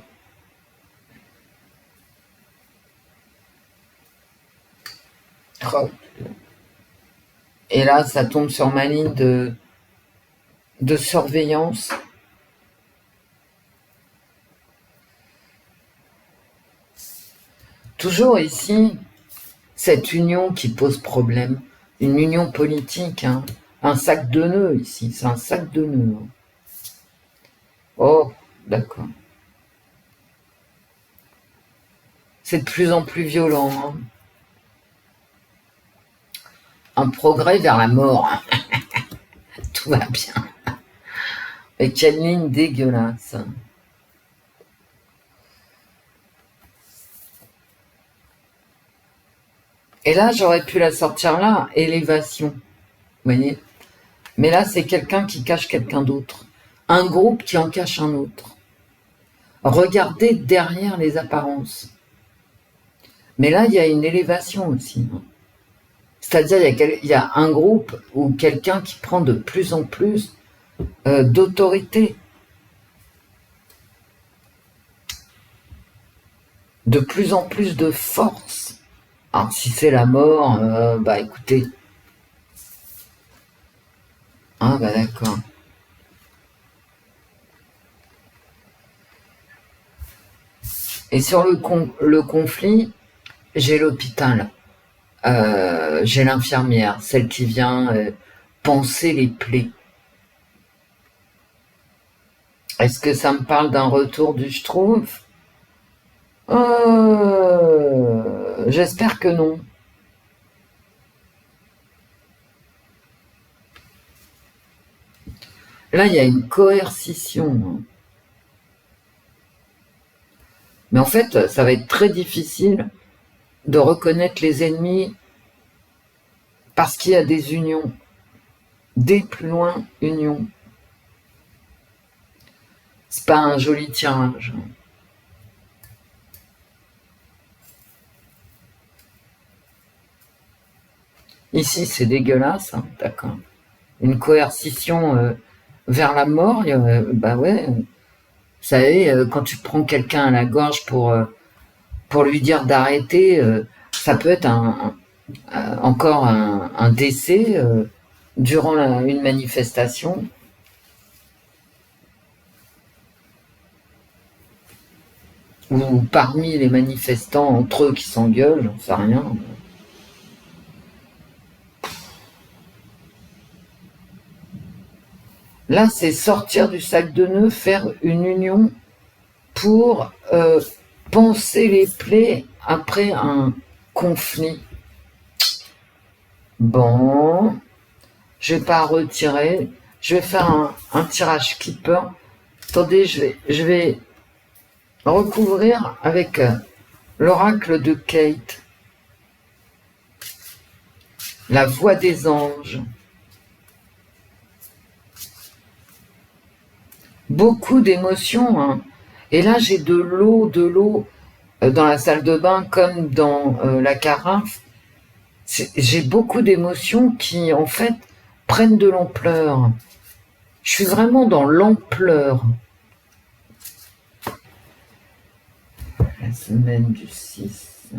Speaker 1: Et là, ça tombe sur ma ligne de surveillance. Toujours ici, cette union qui pose problème. Une union politique, hein. Un sac de nœuds ici, c'est un sac de nœuds. Hein. Oh, d'accord. C'est de plus en plus violent. Hein. Un progrès vers la mort. Tout va bien. Et quelle ligne dégueulasse. Et là, j'aurais pu la sortir là, élévation. Vous voyez? Mais là, c'est quelqu'un qui cache quelqu'un d'autre. Un groupe qui en cache un autre. Regardez derrière les apparences. Mais là, il y a une élévation aussi. C'est-à-dire, il y a un groupe ou quelqu'un qui prend de plus en plus d'autorité. De plus en plus de force. Alors, si c'est la mort, bah écoutez. Ah, bah d'accord. Et sur le conflit, j'ai l'hôpital. J'ai l'infirmière, celle qui vient panser les plaies. Est-ce que ça me parle d'un retour du Schtroumpf? J'espère que non. Là, il y a une coercition. Mais en fait, ça va être très difficile de reconnaître les ennemis parce qu'il y a des unions. Des plus loin, unions. C'est pas un joli tirage. Ici, c'est dégueulasse, hein, d'accord. une coercition vers la mort, bah ouais, vous savez, quand tu prends quelqu'un à la gorge pour lui dire d'arrêter, ça peut être encore un décès durant une manifestation. Ou parmi les manifestants entre eux qui s'engueulent, j'en sais rien. Là, c'est sortir du sac de nœuds, faire une union pour panser les plaies après un conflit. Bon, je vais pas retirer. Je vais faire un tirage keeper. Attendez, je vais recouvrir avec l'oracle de Kate. La voix des anges. Beaucoup d'émotions, hein. Et là, j'ai de l'eau dans la salle de bain comme dans la carafe. J'ai beaucoup d'émotions qui, en fait, prennent de l'ampleur. Je suis vraiment dans l'ampleur. La semaine du 6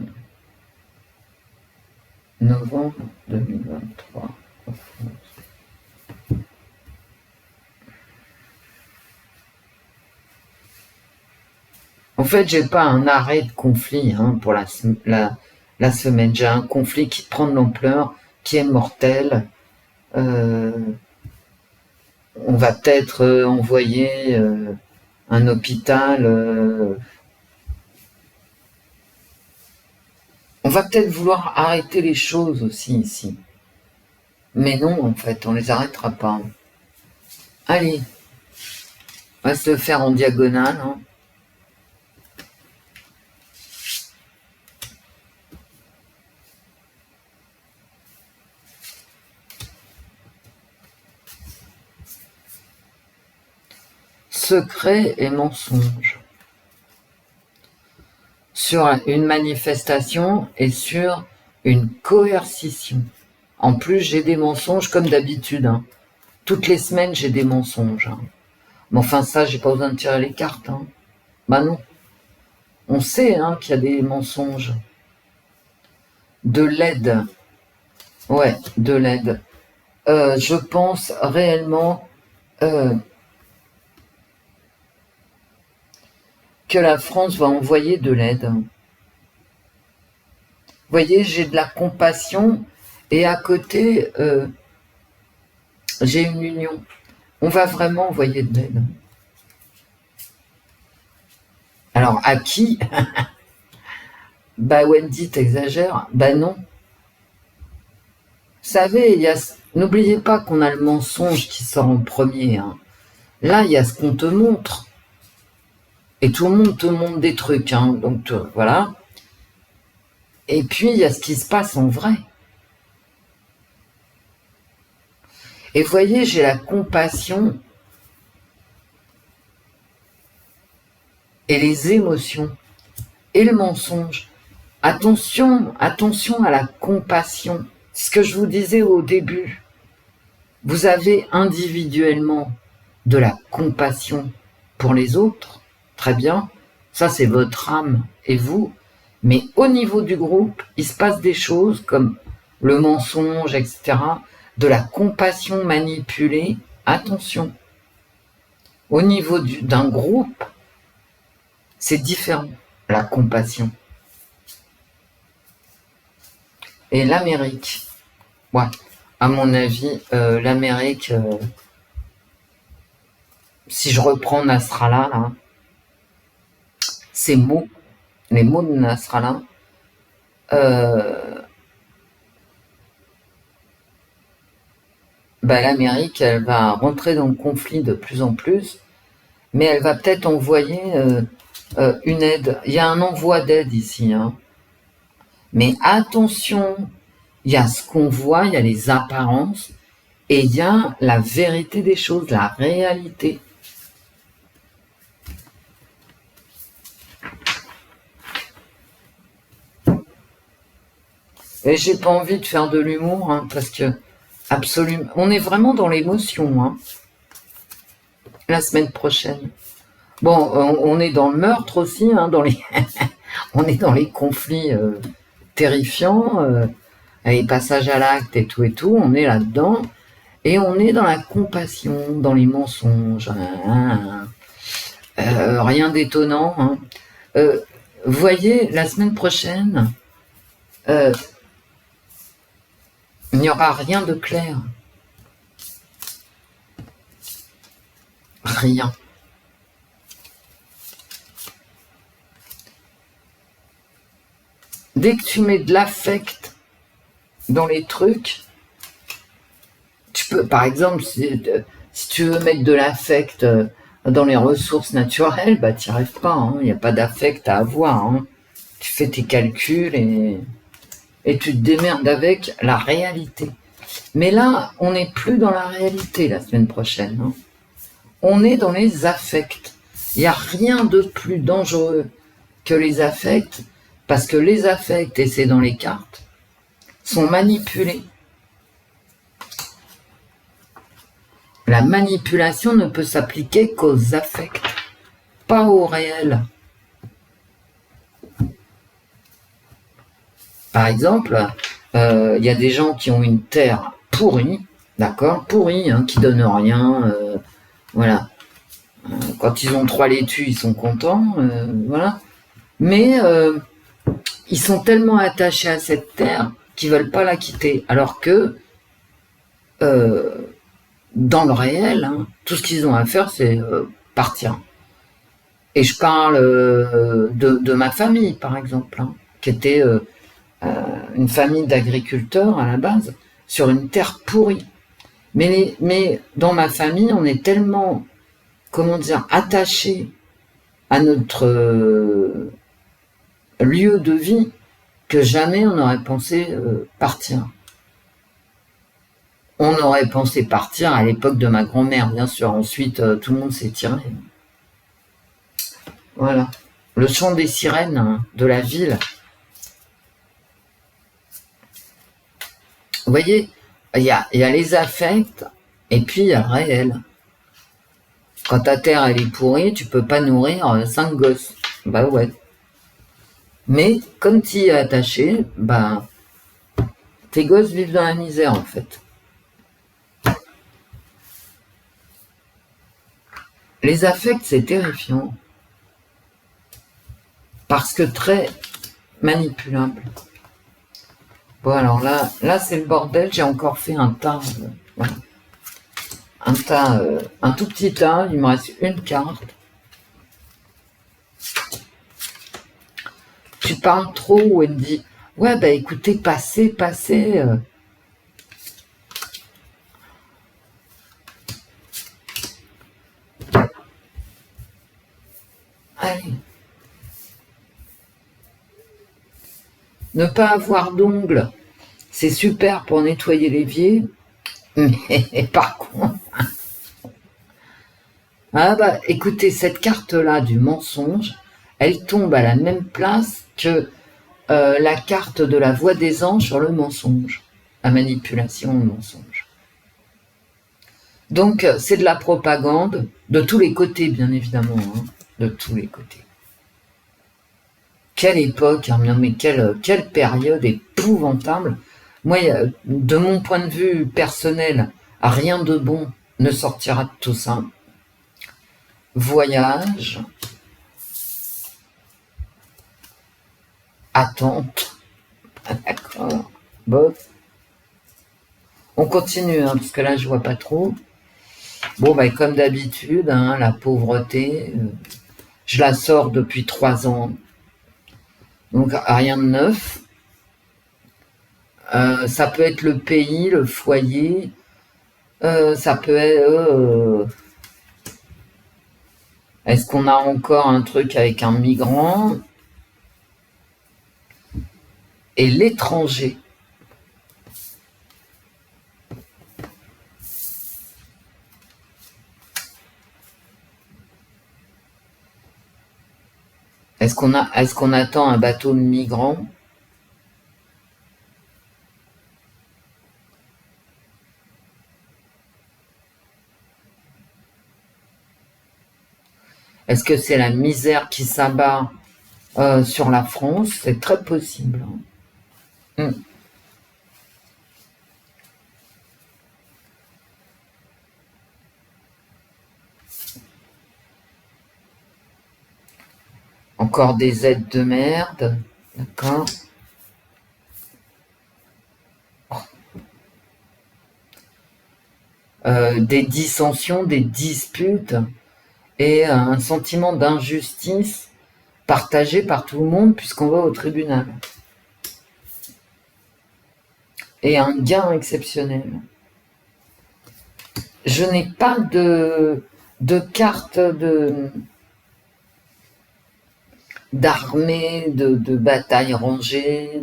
Speaker 1: novembre 2023. En fait, j'ai pas un arrêt de conflit pour la semaine. J'ai un conflit qui prend de l'ampleur, qui est mortel. On va peut-être envoyer un hôpital. On va peut-être vouloir arrêter les choses aussi ici. Mais non, en fait, on les arrêtera pas. Allez, on va se le faire en diagonale. Secret et mensonge. Sur une manifestation et sur une coercition. En plus, j'ai des mensonges comme d'habitude. Toutes les semaines, j'ai des mensonges. Mais enfin, ça, j'ai pas besoin de tirer les cartes. Bah non. On sait qu'il y a des mensonges. De l'aide. Ouais, de l'aide. Je pense réellement que la France va envoyer de l'aide. Vous voyez, j'ai de la compassion et à côté, j'ai une union. On va vraiment envoyer de l'aide. Alors, à qui? Bah, Wendy, t'exagères? Bah non. Vous savez, n'oubliez pas qu'on a le mensonge qui sort en premier. Là, il y a ce qu'on te montre. Et tout le monde te montre des trucs. Donc, voilà. Et puis, il y a ce qui se passe en vrai. Et vous voyez, j'ai la compassion et les émotions et le mensonge. Attention à la compassion. Ce que je vous disais au début. Vous avez individuellement de la compassion pour les autres. Très bien. Ça, c'est votre âme et vous. Mais au niveau du groupe, il se passe des choses comme le mensonge, etc. De la compassion manipulée. Attention. Au niveau d'un groupe, c'est différent, la compassion. Et l'Amérique, ouais, à mon avis, l'Amérique, si je reprends Nasrallah, là, ces mots, les mots de Nasrallah, l'Amérique, elle va rentrer dans le conflit de plus en plus, mais elle va peut-être envoyer une aide. Il y a un envoi d'aide ici, mais attention, il y a ce qu'on voit, il y a les apparences, et il y a la vérité des choses, la réalité. Et j'ai pas envie de faire de l'humour, parce que absolument. On est vraiment dans l'émotion, hein, la semaine prochaine. Bon, on est dans le meurtre aussi, hein, on est dans les conflits terrifiants, les passages à l'acte et tout, on est là-dedans. Et on est dans la compassion, dans les mensonges. Rien d'étonnant. Hein. Vous voyez, la semaine prochaine, il n'y aura rien de clair. Rien. Dès que tu mets de l'affect dans les trucs, tu peux, par exemple, si tu veux mettre de l'affect dans les ressources naturelles, bah tu n'y arrives pas. Hein. Il n'y a pas d'affect à avoir. Hein. Tu fais tes calculs et tu te démerdes avec la réalité. Mais là, on n'est plus dans la réalité la semaine prochaine. Hein. On est dans les affects. Il n'y a rien de plus dangereux que les affects, parce que les affects, et c'est dans les cartes, sont manipulés. La manipulation ne peut s'appliquer qu'aux affects, pas au réel. Par exemple, y a des gens qui ont une terre pourrie, d'accord, pourrie, hein, qui donne rien, voilà. Quand ils ont 3 laitues, ils sont contents, voilà. Mais ils sont tellement attachés à cette terre qu'ils veulent pas la quitter, alors que dans le réel, hein, tout ce qu'ils ont à faire, c'est partir. Et je parle de ma famille, par exemple, hein, qui était une famille d'agriculteurs à la base, sur une terre pourrie. Mais dans ma famille, on est tellement, comment dire, attachés à notre lieu de vie que jamais on n'aurait pensé partir. On aurait pensé partir à l'époque de ma grand-mère, bien sûr. Ensuite, tout le monde s'est tiré. Voilà. Le chant des sirènes, hein, de la ville. Vous voyez, il y a les affects et puis il y a le réel. Quand ta terre elle est pourrie, tu peux pas nourrir 5 gosses. Bah ouais. Mais comme tu y es attaché, bah tes gosses vivent dans la misère en fait. Les affects, c'est terrifiant. Parce que très manipulable. Bon alors là c'est le bordel, j'ai encore fait un tas. Voilà. Un tas, un tout petit tas, il me reste une carte. Tu parles trop, ou elle me dit, ouais bah écoutez, passez. Allez. Ne pas avoir d'ongles, c'est super pour nettoyer l'évier, mais par contre... Ah bah écoutez, cette carte-là du mensonge, elle tombe à la même place que la carte de la voix des anges sur le mensonge, la manipulation, le mensonge. Donc c'est de la propagande, de tous les côtés bien évidemment, hein, de tous les côtés. Quelle époque, hein, mais quelle période épouvantable. Moi, de mon point de vue personnel, rien de bon ne sortira de tout ça. Voyage, attente, d'accord, bof. On continue, hein, parce que là, je vois pas trop. Bon, bah, comme d'habitude, hein, la pauvreté, je la sors depuis 3 ans. Donc, rien de neuf. Ça peut être le pays, le foyer, ça peut être... est-ce qu'on a encore un truc avec un migrant? Et l'étranger. Est-ce qu'on attend un bateau de migrants? Est-ce que c'est la misère qui s'abat sur la France? C'est très possible. Mm. Encore des aides de merde, d'accord. Des dissensions, des disputes et un sentiment d'injustice partagé par tout le monde puisqu'on va au tribunal. Et un gain exceptionnel. Je n'ai pas de carte d'armée, de bataille rangée,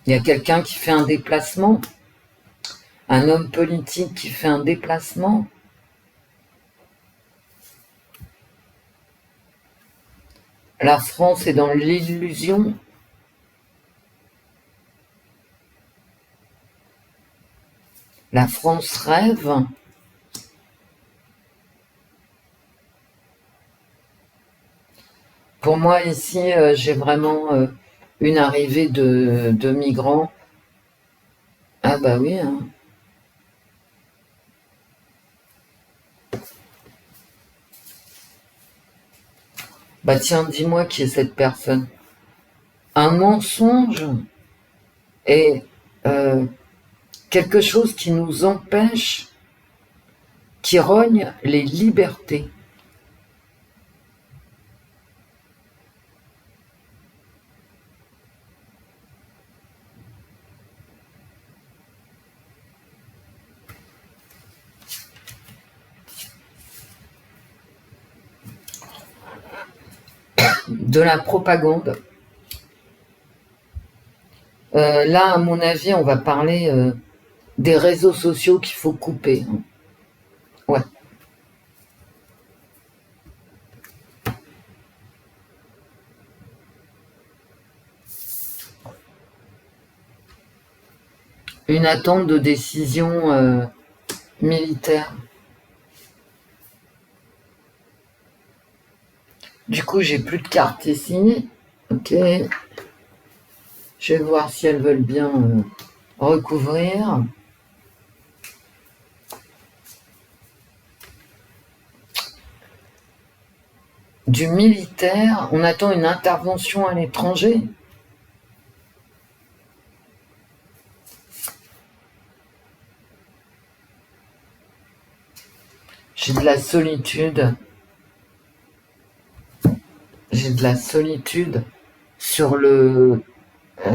Speaker 1: Il y a quelqu'un qui fait un déplacement, un homme politique qui fait un déplacement. La France est dans l'illusion. La France rêve. Pour moi, ici, j'ai vraiment une arrivée de migrants. Ah bah oui, hein. Bah tiens, dis-moi qui est cette personne. Un mensonge est quelque chose qui nous empêche, qui rogne les libertés. De la propagande. Là, à mon avis, on va parler des réseaux sociaux qu'il faut couper. Ouais. Une attente de décision militaire. Du coup, j'ai plus de cartes ici. Ok. Je vais voir si elles veulent bien recouvrir. Du militaire, on attend une intervention à l'étranger. J'ai de la solitude. J'ai de la solitude sur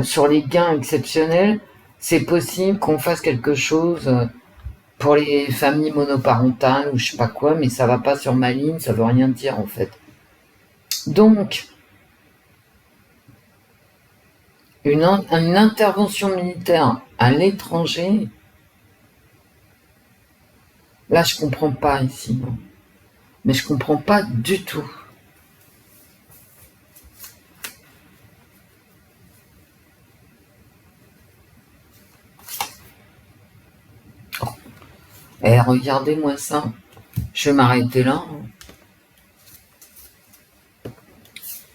Speaker 1: sur les gains exceptionnels. C'est possible qu'on fasse quelque chose pour les familles monoparentales ou je sais pas quoi, mais ça va pas sur ma ligne, ça veut rien dire en fait. Donc, une intervention militaire à l'étranger, là je comprends pas ici, non. Mais je comprends pas du tout. Eh, regardez-moi ça. Je vais m'arrêter là.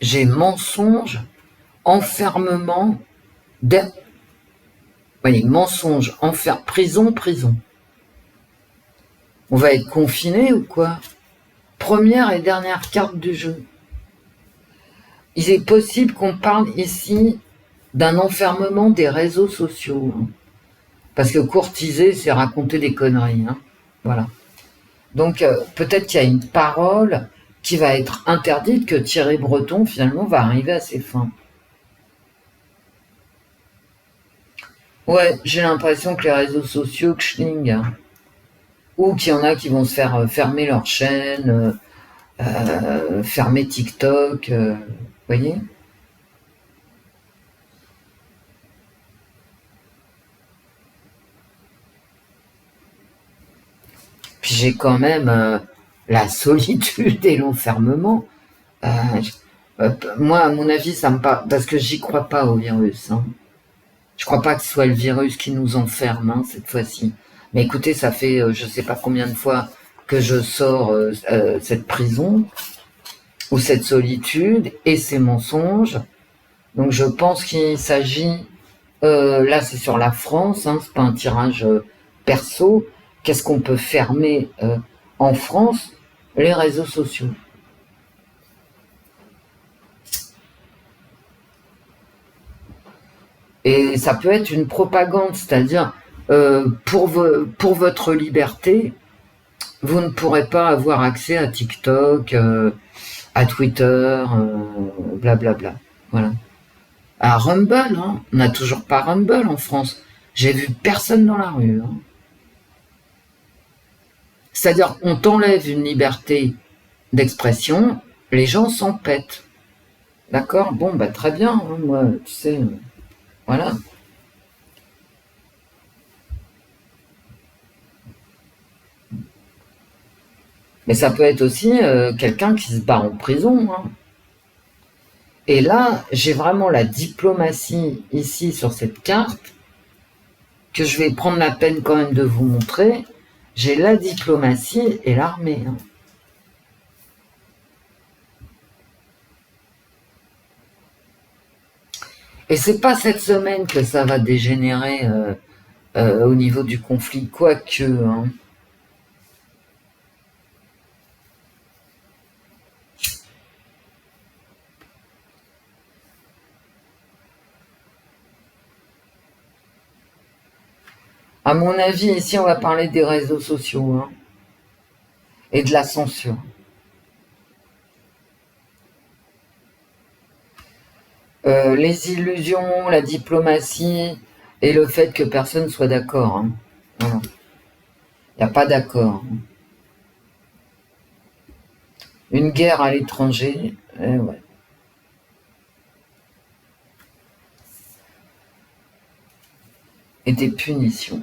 Speaker 1: J'ai mensonge, enfermement, voyez, mensonge, prison, prison. On va être confiné ou quoi? Première et dernière carte du jeu. Il est possible qu'on parle ici d'un enfermement des réseaux sociaux. Parce que courtiser, c'est raconter des conneries. Hein. Voilà. Donc peut-être qu'il y a une parole qui va être interdite, que Thierry Breton finalement va arriver à ses fins. Ouais, j'ai l'impression que les réseaux sociaux, kschling, hein. Ou qu'il y en a qui vont se faire fermer leur chaîne, fermer TikTok, vous voyez. Puis j'ai quand même la solitude et l'enfermement. Moi, à mon avis, ça me parle, parce que j'y crois pas au virus. Hein. Je crois pas que ce soit le virus qui nous enferme cette fois-ci. Mais écoutez, ça fait je sais pas combien de fois que je sors cette prison ou cette solitude et ces mensonges. Donc je pense qu'il s'agit, là c'est sur la France, c'est pas un tirage perso. Qu'est-ce qu'on peut fermer en France? Les réseaux sociaux. Et ça peut être une propagande, c'est-à-dire pour votre liberté, vous ne pourrez pas avoir accès à TikTok, à Twitter, blablabla. Voilà. À Rumble, hein, on n'a toujours pas Rumble en France. J'ai vu personne dans la rue. Hein. C'est-à-dire, on t'enlève une liberté d'expression, les gens s'en pètent. D'accord? Bon, bah très bien, hein, moi, tu sais, voilà. Mais ça peut être aussi quelqu'un qui se bat en prison. Hein. Et là, j'ai vraiment la diplomatie ici sur cette carte que je vais prendre la peine quand même de vous montrer. J'ai la diplomatie et l'armée. Hein. Et c'est pas cette semaine que ça va dégénérer au niveau du conflit, quoique. Hein. À mon avis, ici, on va parler des réseaux sociaux hein, et de la censure. Les illusions, la diplomatie et le fait que personne soit d'accord. Hein. Voilà. Il n'y a pas d'accord. Une guerre à l'étranger, ouais. Et des punitions.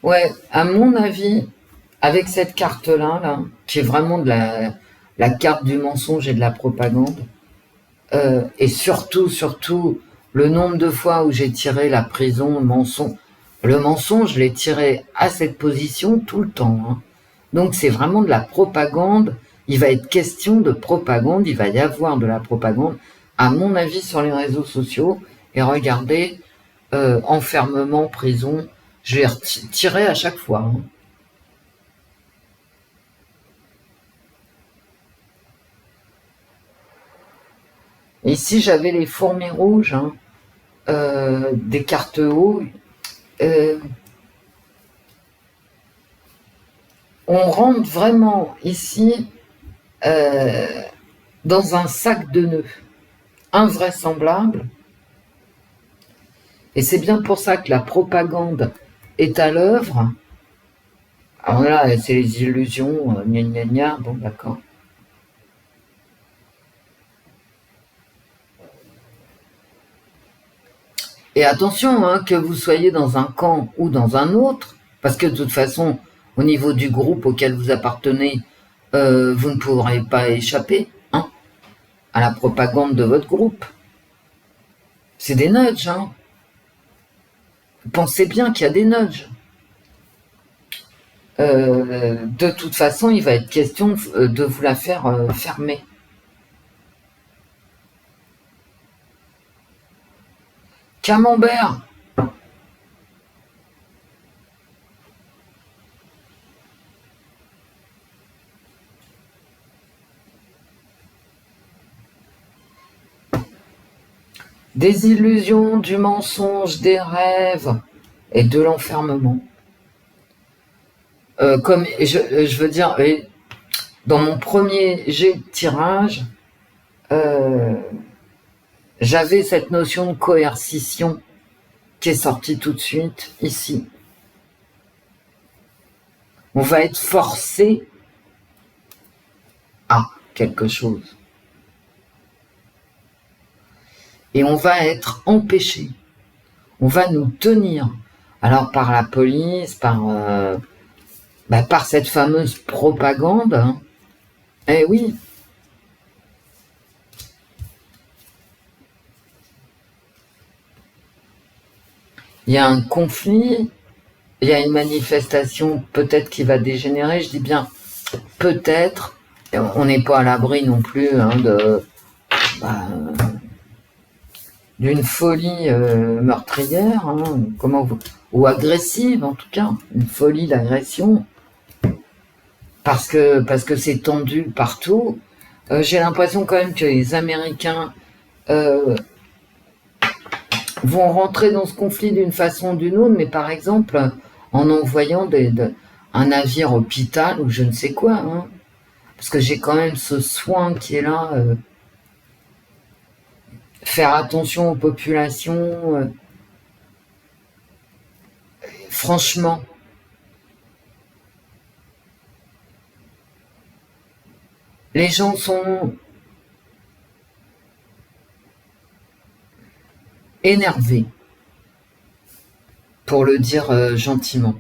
Speaker 1: Ouais, à mon avis, avec cette carte-là, là, qui est vraiment de la carte du mensonge et de la propagande, et surtout, le nombre de fois où j'ai tiré la prison, le mensonge, je l'ai tiré à cette position tout le temps. Hein. Donc c'est vraiment de la propagande. Il va être question de propagande, il va y avoir de la propagande, à mon avis, sur les réseaux sociaux. Et regardez, enfermement, prison, je vais tirer à chaque fois. Hein. Ici, j'avais les fourmis rouges, hein, des cartes haut. On rentre vraiment ici dans un sac de nœuds invraisemblable. Et c'est bien pour ça que la propagande est à l'œuvre. Alors là, c'est les illusions, gna gna gna, bon d'accord. Et attention, hein, que vous soyez dans un camp ou dans un autre, parce que de toute façon, au niveau du groupe auquel vous appartenez, vous ne pourrez pas échapper hein, à la propagande de votre groupe. C'est des nudges, hein. Pensez bien qu'il y a des nudges. De toute façon, il va être question de vous la faire fermer. Camembert. Des illusions, du mensonge, des rêves et de l'enfermement. Comme je veux dire, dans mon premier jet de tirage, j'avais cette notion de coercition qui est sortie tout de suite ici. On va être forcé à quelque chose. Et on va être empêché. On va nous tenir. Alors par la police, par Bah, par cette fameuse propagande, hein. Eh oui, il y a un conflit, il y a une manifestation peut-être qui va dégénérer, je dis bien peut-être, on n'est pas à l'abri non plus hein, bah, d'une folie meurtrière, hein, ou agressive en tout cas, une folie d'agression, parce que c'est tendu partout. J'ai l'impression quand même que les Américains vont rentrer dans ce conflit d'une façon ou d'une autre, mais par exemple en envoyant un navire hôpital ou je ne sais quoi, hein, parce que j'ai quand même ce soin qui est là, faire attention aux populations, franchement. Les gens sont énervés, pour le dire gentiment.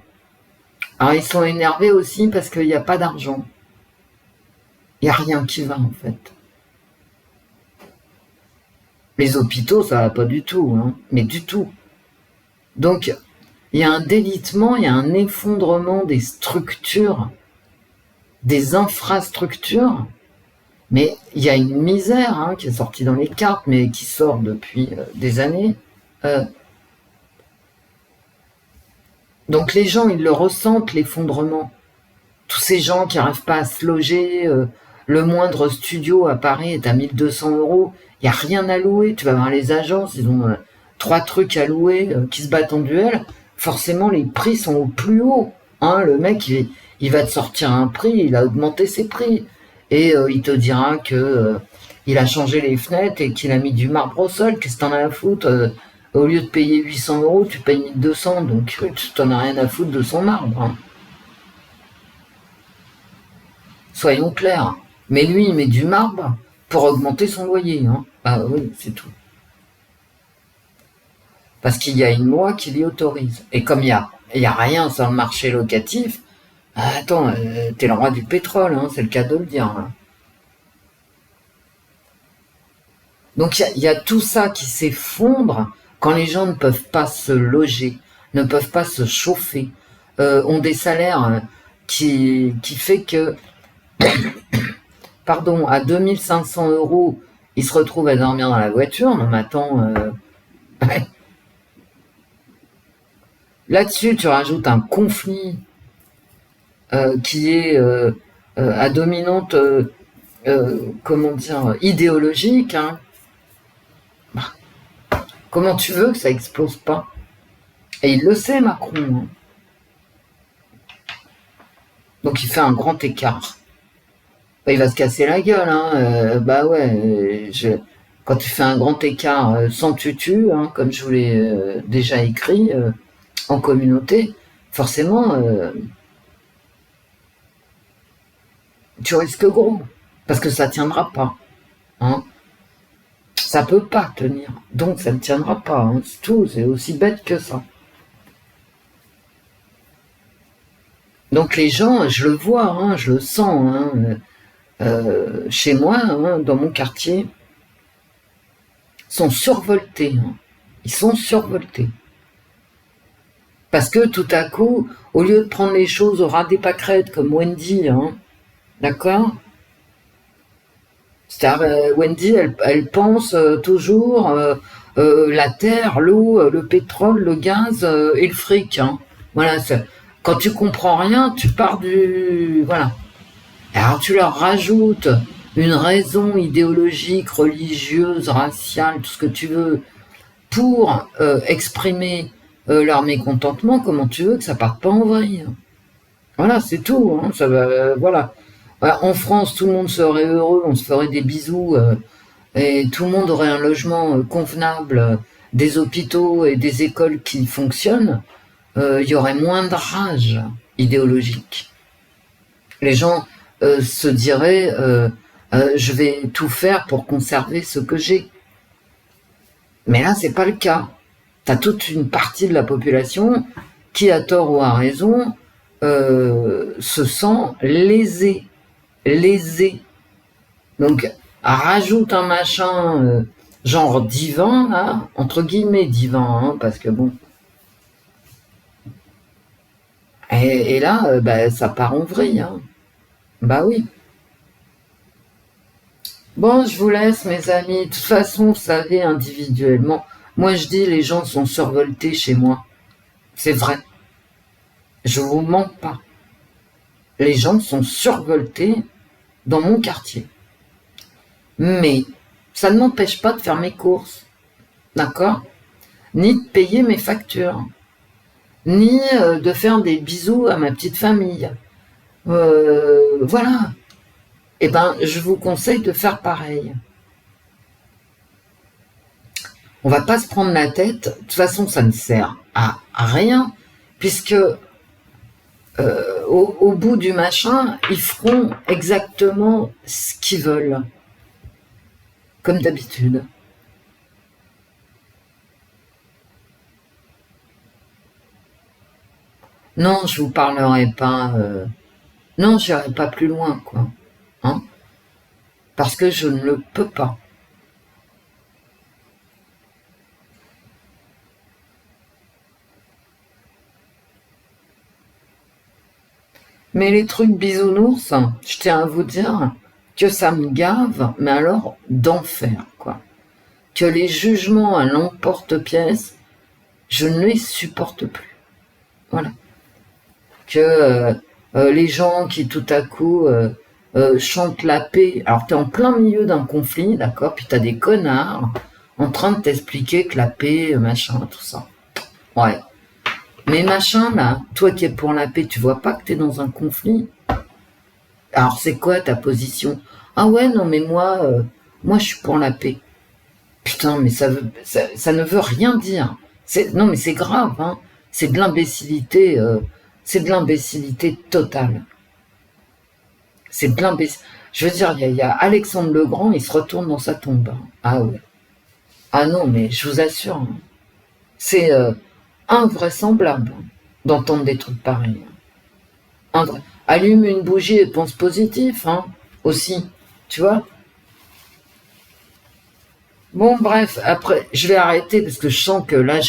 Speaker 1: Alors ils sont énervés aussi parce qu'il n'y a pas d'argent. Il n'y a rien qui va en fait. Les hôpitaux, ça va pas du tout, hein, mais du tout. Donc, il y a un délitement, il y a un effondrement des structures, des infrastructures, mais il y a une misère hein, qui est sortie dans les cartes, mais qui sort depuis des années. Donc les gens, ils le ressentent, l'effondrement. Tous ces gens qui n'arrivent pas à se loger, le moindre studio à Paris est à 1200 €, il n'y a rien à louer, tu vas voir les agences, ils ont 3 trucs à louer qui se battent en duel, forcément les prix sont au plus haut. Hein, le mec, il va te sortir un prix, il a augmenté ses prix. Et il te dira que il a changé les fenêtres et qu'il a mis du marbre au sol, qu'est-ce que t'en as à foutre au lieu de payer 800 €, tu payes 1200, donc tu t'en as rien à foutre de son marbre. Hein. Soyons clairs. Mais lui, il met du marbre pour augmenter son loyer. Hein. Ah oui, c'est tout. Parce qu'il y a une loi qui l'y autorise. Et comme il y a rien sur le marché locatif, attends, t'es le roi du pétrole, hein, c'est le cas de le dire. Hein. Donc il y a tout ça qui s'effondre quand les gens ne peuvent pas se loger, ne peuvent pas se chauffer, ont des salaires qui fait que, pardon, à 2500 €, ils se retrouvent à dormir dans la voiture. Non mais attends, là-dessus tu rajoutes un conflit qui est à dominante, comment dire, idéologique. Hein. Comment tu veux que ça explose pas? Et il le sait, Macron. Hein. Donc il fait un grand écart. Bah, il va se casser la gueule. Hein. Bah ouais, quand tu fais un grand écart sans tutu, hein, comme je vous l'ai déjà écrit en communauté, forcément, tu risques gros. Parce que ça tiendra pas. Hein. Ça peut pas tenir. Donc ça ne tiendra pas. Hein. C'est tout. C'est aussi bête que ça. Donc les gens, je le vois, hein, je le sens, hein, chez moi, hein, dans mon quartier, sont survoltés. Hein. Ils sont survoltés. Parce que tout à coup, au lieu de prendre les choses au ras des pâquerettes comme Wendy, hein, d'accord? C'est-à-dire, Wendy, elle pense toujours la terre, l'eau, le pétrole, le gaz et le fric. Hein. Voilà, quand tu comprends rien, tu pars du... Voilà. Alors tu leur rajoutes une raison idéologique, religieuse, raciale, tout ce que tu veux, pour exprimer leur mécontentement, comment tu veux que ça parte pas en vrille. Voilà, c'est tout. Hein, ça va, voilà. En France, tout le monde serait heureux, on se ferait des bisous, et tout le monde aurait un logement convenable, des hôpitaux et des écoles qui fonctionnent. Il y aurait moins de rage idéologique. Les gens se diraient je vais tout faire pour conserver ce que j'ai. Mais là, c'est pas le cas. T'as toute une partie de la population qui, à tort ou à raison, se sent lésé, lésé. Donc, rajoute un machin genre divin, là, entre guillemets divin, hein, parce que bon. Et là, bah, ça part en vrille, hein. Bah oui. Bon, je vous laisse, mes amis. De toute façon, vous savez, individuellement, moi je dis les gens sont survoltés chez moi. C'est vrai. Je vous mens pas. Les gens sont survoltés dans mon quartier. Mais ça ne m'empêche pas de faire mes courses. D'accord? Ni de payer mes factures. Ni de faire des bisous à ma petite famille. Voilà. Eh ben, je vous conseille de faire pareil. On va pas se prendre la tête. De toute façon, ça ne sert à rien, puisque au bout du machin, ils feront exactement ce qu'ils veulent, comme d'habitude. Non, je vous parlerai pas. Non, j'irai pas plus loin, quoi. Hein, parce que je ne le peux pas. Mais les trucs bisounours, je tiens à vous dire que ça me gave, mais alors d'enfer, quoi. Que les jugements à l'emporte-pièce, je ne les supporte plus. Voilà. Que les gens qui tout à coup chantent la paix, alors t'es en plein milieu d'un conflit, d'accord, puis t'as des connards en train de t'expliquer que la paix, machin, tout ça. Ouais. Mais machin, là, toi qui es pour la paix, tu vois pas que t'es dans un conflit? Alors c'est quoi ta position? Ah ouais, non mais moi je suis pour la paix. Putain, mais ça ne veut rien dire. Non mais c'est grave, hein. C'est de l'imbécilité, c'est de l'imbécilité totale. C'est de l'imbécilité. Je veux dire, il y a Alexandre le Grand, il se retourne dans sa tombe. Ah ouais. Ah non, mais je vous assure, hein, c'est invraisemblable d'entendre des trucs pareils. Allume une bougie et pense positif, hein, aussi, tu vois. Bon, bref, après, je vais arrêter parce que je sens que là,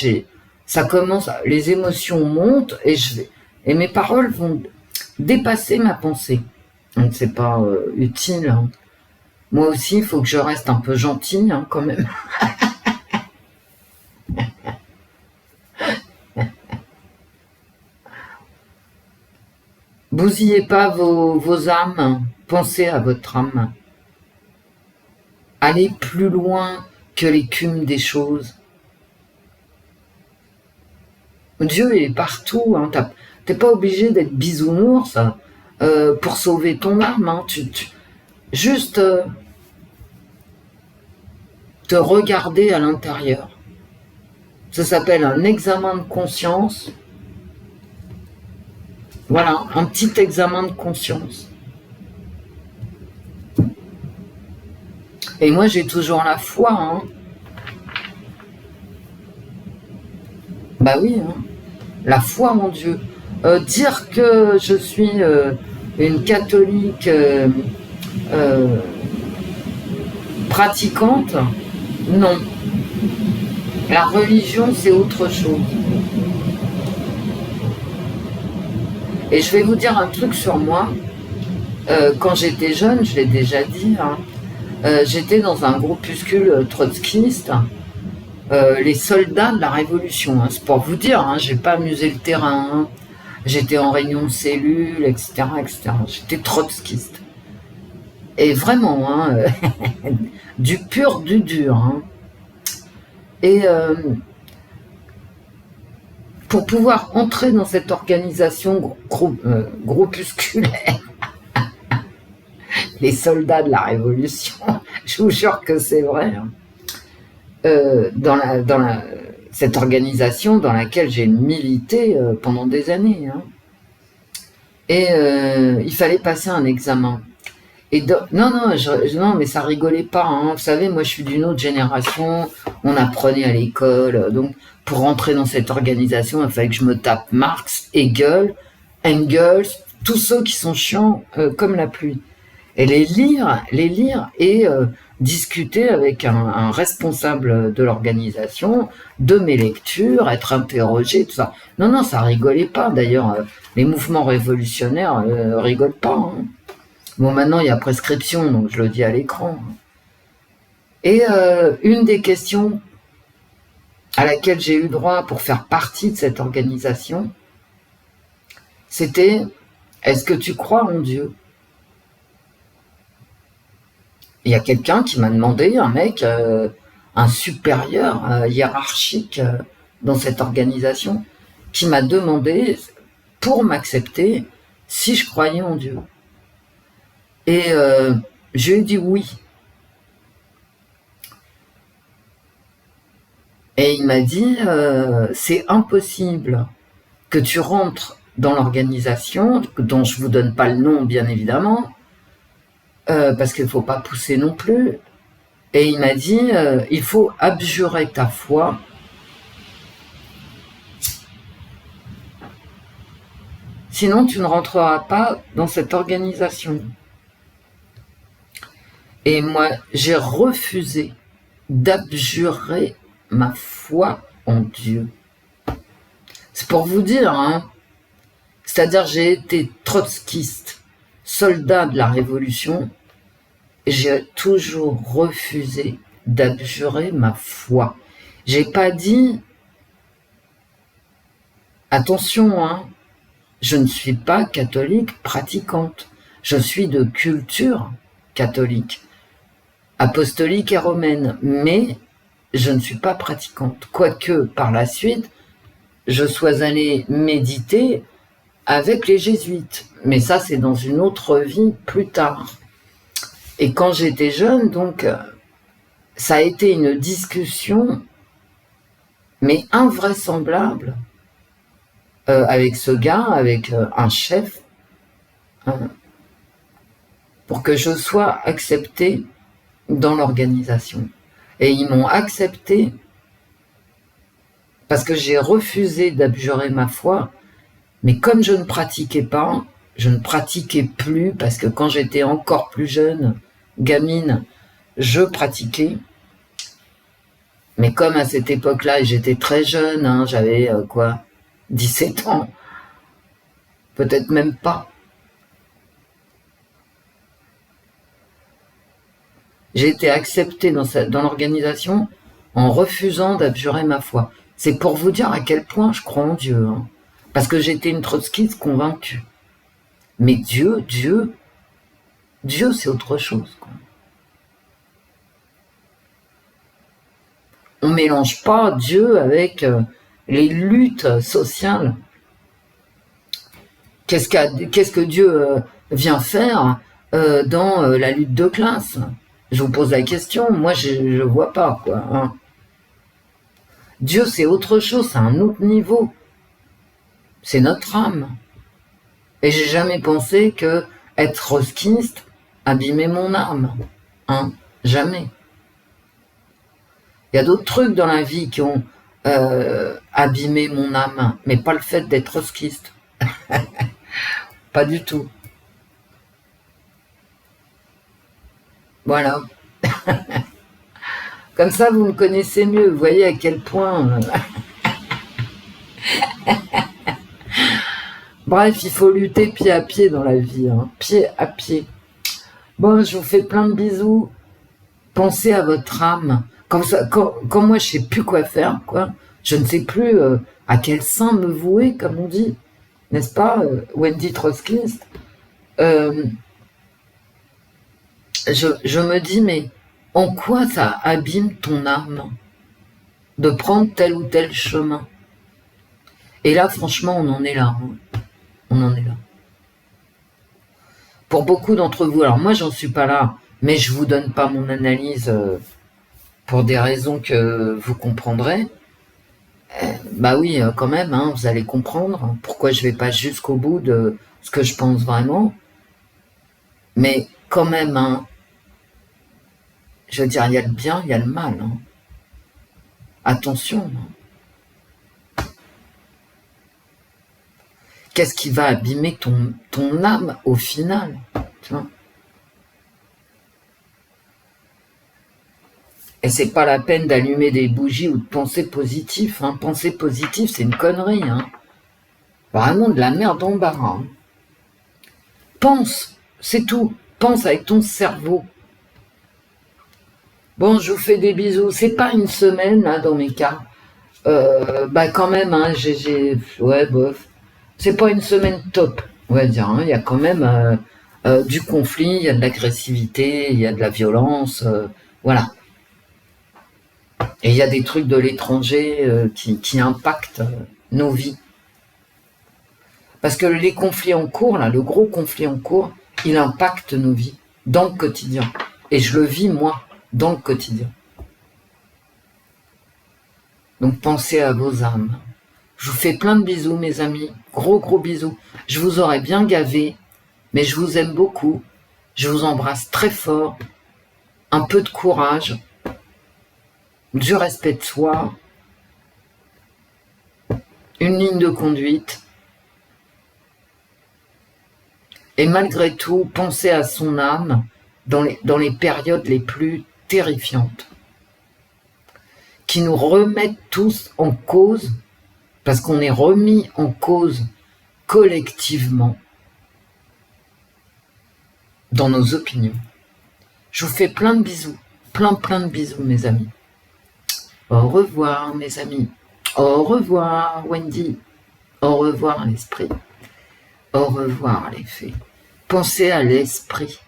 Speaker 1: ça commence, les émotions montent et mes paroles vont dépasser ma pensée. Donc, c'est pas utile, hein. Moi aussi, il faut que je reste un peu gentille, hein, quand même. Bousillez pas vos âmes, pensez à votre âme. Allez plus loin que l'écume des choses. Dieu est partout, hein. T'es pas obligé d'être bisounours pour sauver ton âme, hein. Juste te regarder à l'intérieur. Ça s'appelle un examen de conscience. Voilà, un petit examen de conscience. Et moi, j'ai toujours la foi, hein. Bah oui, hein. La foi en Dieu. Dire que je suis une catholique pratiquante, non. La religion, c'est autre chose. Et je vais vous dire un truc sur moi. Quand j'étais jeune, je l'ai déjà dit, hein, j'étais dans un groupuscule trotskiste, les soldats de la Révolution. Hein, c'est pour vous dire, hein, j'ai pas amusé le terrain, hein, j'étais en réunion de cellule, etc., etc. J'étais trotskiste. Et vraiment, hein, du pur, du dur. Hein. Et pour pouvoir entrer dans cette organisation groupusculaire, les soldats de la Révolution, je vous jure que c'est vrai, hein, cette organisation dans laquelle j'ai milité pendant des années. Hein. Et il fallait passer un examen. Non, mais ça rigolait pas. Hein. Vous savez, moi, je suis d'une autre génération. On apprenait à l'école. Donc, pour rentrer dans cette organisation, il fallait que je me tape Marx, Hegel, Engels, tous ceux qui sont chiants comme la pluie. Et les lire et discuter avec un responsable de l'organisation de mes lectures, être interrogé, tout ça. Non, ça rigolait pas. D'ailleurs, les mouvements révolutionnaires rigolent pas. Hein. Bon, maintenant, il y a prescription, donc je le dis à l'écran. Et une des questions à laquelle j'ai eu droit pour faire partie de cette organisation, c'était « Est-ce que tu crois en Dieu ?» Il y a quelqu'un qui m'a demandé, un mec, un supérieur hiérarchique dans cette organisation, qui m'a demandé, pour m'accepter, si je croyais en Dieu. Et je lui ai dit oui. Et il m'a dit, c'est impossible que tu rentres dans l'organisation, dont je vous donne pas le nom bien évidemment, parce qu'il ne faut pas pousser non plus. Et il m'a dit, il faut abjurer ta foi. Sinon, tu ne rentreras pas dans cette organisation. Et moi, j'ai refusé d'abjurer ma foi en Dieu. C'est pour vous dire, hein. C'est-à-dire, j'ai été trotskiste, soldat de la Révolution, et j'ai toujours refusé d'abjurer ma foi. J'ai pas dit, attention, hein, je ne suis pas catholique pratiquante. Je suis de culture catholique, apostolique et romaine, mais je ne suis pas pratiquante. Quoique, par la suite, je sois allée méditer avec les jésuites. Mais ça, c'est dans une autre vie plus tard. Et quand j'étais jeune, donc, ça a été une discussion, mais invraisemblable, avec ce gars, avec un chef, pour que je sois acceptée dans l'organisation. Et ils m'ont acceptée parce que j'ai refusé d'abjurer ma foi, mais comme je ne pratiquais pas, je ne pratiquais plus, parce que quand j'étais encore plus jeune, gamine, je pratiquais. Mais comme à cette époque-là, et j'étais très jeune, hein, j'avais 17 ans, peut-être même pas. J'ai été acceptée dans l'organisation en refusant d'abjurer ma foi. C'est pour vous dire à quel point je crois en Dieu. Hein. Parce que j'étais une trotskiste convaincue. Mais Dieu, c'est autre chose. Quoi. On mélange pas Dieu avec les luttes sociales. Qu'est-ce que Dieu vient faire dans la lutte de classe? Je vous pose la question, moi je vois pas quoi. Hein. Dieu c'est autre chose, c'est un autre niveau. C'est notre âme. Et j'ai jamais pensé que être trotskiste abîmait mon âme. Hein, jamais. Il y a d'autres trucs dans la vie qui ont abîmé mon âme, mais pas le fait d'être trotskiste. Pas du tout. Voilà. Comme ça, vous me connaissez mieux. Vous voyez à quel point... Bref, il faut lutter pied à pied dans la vie. Hein. Pied à pied. Bon, je vous fais plein de bisous. Pensez à votre âme. Quand moi, je sais plus quoi faire, quoi. Je ne sais plus à quel sein me vouer, comme on dit. N'est-ce pas, Wendy Trotskiste je me dis, mais en quoi ça abîme ton âme de prendre tel ou tel chemin? Et là, franchement, on en est là. Hein. On en est là. Pour beaucoup d'entre vous, alors moi, j'en suis pas là, mais je vous donne pas mon analyse pour des raisons que vous comprendrez. Bah oui, quand même, hein, vous allez comprendre pourquoi je vais pas jusqu'au bout de ce que je pense vraiment. Mais quand même, hein, je veux dire, il y a le bien, il y a le mal. Hein. Attention. Hein. qu'est-ce qui va abîmer ton âme au final, tu vois? Et c'est pas la peine d'allumer des bougies ou de penser positif, hein. Penser positif, c'est une connerie, hein. Vraiment de la merde en barre, hein. Pense, c'est tout. Pense avec ton cerveau. Bon, je vous fais des bisous. C'est pas une semaine, là, dans mes cas. Bah quand même, hein, ouais, bof. C'est pas une semaine top, on va dire, hein. Il y a quand même du conflit, il y a de l'agressivité, il y a de la violence, voilà. Et il y a des trucs de l'étranger qui impactent nos vies. Parce que les conflits en cours, là, le gros conflit en cours, il impacte nos vies dans le quotidien. Et je le vis, moi, dans le quotidien. Donc pensez à vos âmes. Je vous fais plein de bisous, mes amis. Gros, gros bisous. Je vous aurais bien gavé, mais je vous aime beaucoup. Je vous embrasse très fort. Un peu de courage. Du respect de soi. Une ligne de conduite. Et malgré tout, pensez à son âme dans les périodes les plus terrifiantes, qui nous remettent tous en cause, parce qu'on est remis en cause collectivement dans nos opinions. Je vous fais plein de bisous, plein de bisous, mes amis. Au revoir, mes amis. Au revoir, Wendy. Au revoir, l'esprit. Au revoir, les fées. Pensez à l'esprit.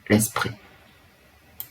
Speaker 1: L'esprit.